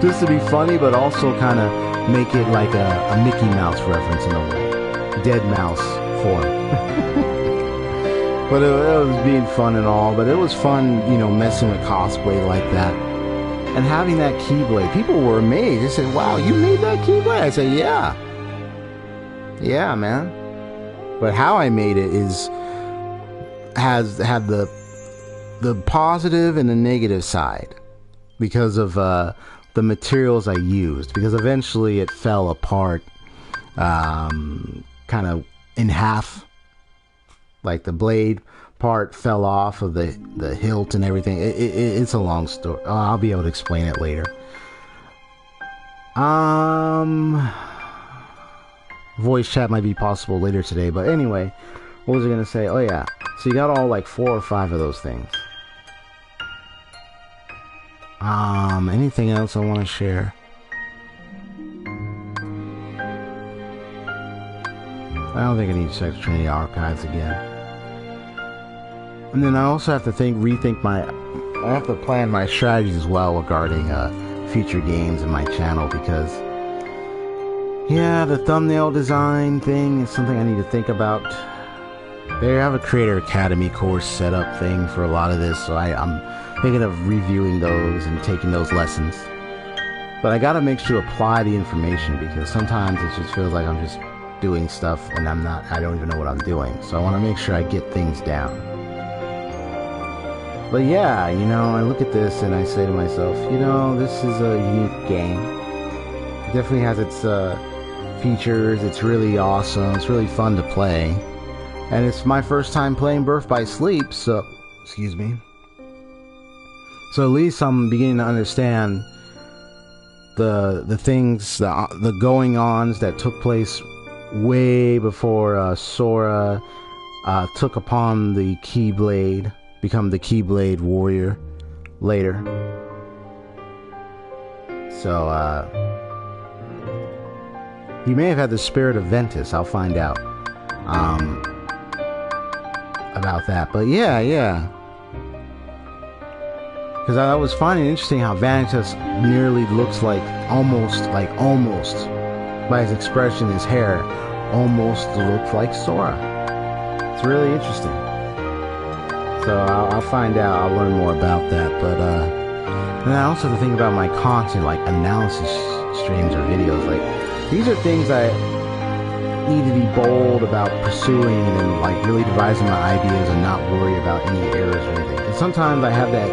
Just to be funny, but also kind of make it like a Mickey Mouse reference in a way. Dead Mouse form. But it was being fun and all, but it was fun, you know, messing with cosplay like that. And having that keyblade, people were amazed. They said, wow, you made that keyblade? I said, yeah. Yeah, man. But how I made it had the positive and the negative side because of the materials I used. Because eventually it fell apart, kind of in half. Like the blade part fell off of the hilt and everything. It's a long story. I'll be able to explain it later. Voice chat might be possible later today, but anyway, what was I gonna say? Oh yeah, so you got all like 4 or 5 of those things. Anything else I want to share? I don't think I need to check the Trinity archives again. And then I also have to I have to plan my strategies as well regarding future games in my channel, because yeah, the thumbnail design thing is something I need to think about. They have a Creator Academy course set up thing for a lot of this, so I'm thinking of reviewing those and taking those lessons. But I gotta make sure to apply the information, because sometimes it just feels like I'm just doing stuff and I don't even know what I'm doing. So I want to make sure I get things down. But yeah, you know, I look at this and I say to myself, you know, this is a unique game. It definitely has its features. It's really awesome. It's really fun to play. And it's my first time playing Birth by Sleep, so, excuse me. So at least I'm beginning to understand the things, the going-ons that took place way before Sora took upon the Keyblade, become the Keyblade warrior later. So he may have had the spirit of Ventus. I'll find out about that. But yeah, because I was finding it interesting how Ventus nearly looks like almost by his expression, his hair almost looks like Sora. It's really interesting. So I'll find out. I'll learn more about that. But and I also have to think about my content, like analysis streams or videos. Like these are things I need to be bold about pursuing and like really devising my ideas and not worry about any errors or anything. And sometimes I have that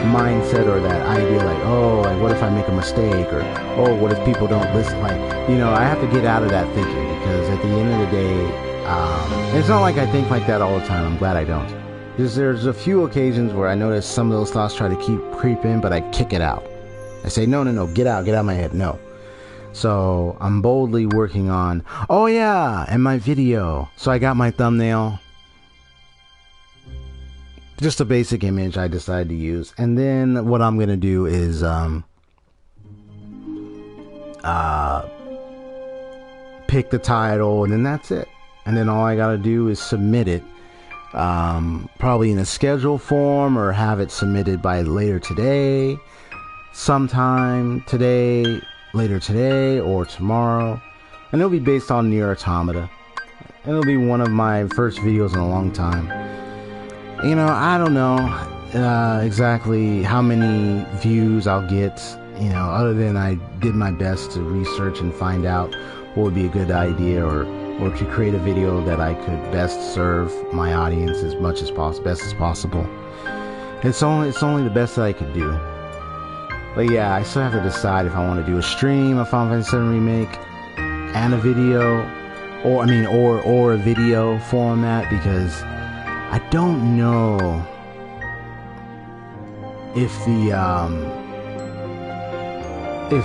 mindset or that idea like, oh, like what if I make a mistake, or oh, what if people don't listen? Like, you know, I have to get out of that thinking, because at the end of the day, it's not like I think like that all the time. I'm glad I don't. Because there's a few occasions where I notice some of those thoughts try to creep in, but I kick it out. I say, no, get out of my head, no. So I'm boldly working on, oh yeah, and my video. So I got my thumbnail. Just a basic image I decided to use. And then what I'm going to do is pick the title, and then that's it. And then all I got to do is submit it. Probably in a schedule form, or have it submitted by later today. Sometime today, later today, or tomorrow. And it'll be based on Nier Automata. And it'll be one of my first videos in a long time. You know, I don't know exactly how many views I'll get, you know, other than I did my best to research and find out what would be a good idea, or to create a video that I could best serve my audience as much as possible, best as possible. It's only the best that I could do. But yeah, I still have to decide if I want to do a stream of Final Fantasy VII Remake and a video, or a video format, because I don't know if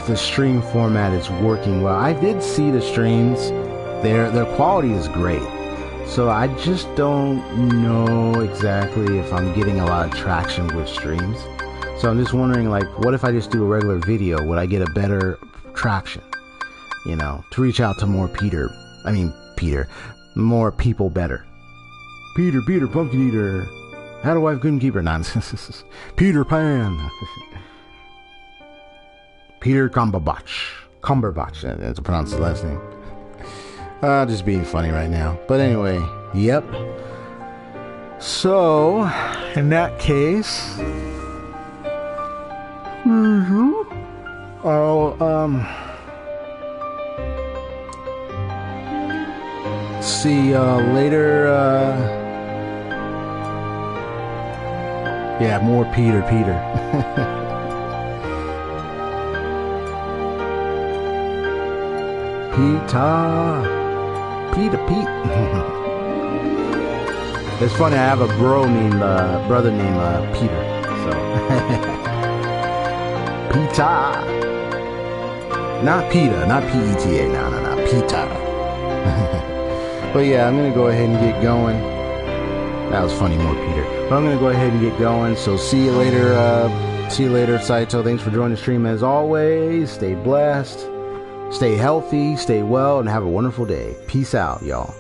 the stream format is working well. I did see the streams. Their quality is great. So I just don't know exactly if I'm getting a lot of traction with streams. So I'm just wondering, like, what if I just do a regular video? Would I get a better traction? You know, to reach out to more more people better. Peter, Pumpkin Eater. How do I couldn't keep her? Nonsense. Peter Pan. Peter Cumberbatch. That's to pronounce his last name. Just being funny right now. But anyway, yep. So, in that case, I'll see later. Yeah, more Peter. Peter Pete. It's funny, I have a brother named Peter. So Peter. Not Peter, not P-E-T-A. No, Peter. But yeah, I'm gonna go ahead and get going. That was funny, more Peter. But I'm gonna go ahead and get going. So see you later, Saito. Thanks for joining the stream as always. Stay blessed, stay healthy, stay well, and have a wonderful day. Peace out, y'all.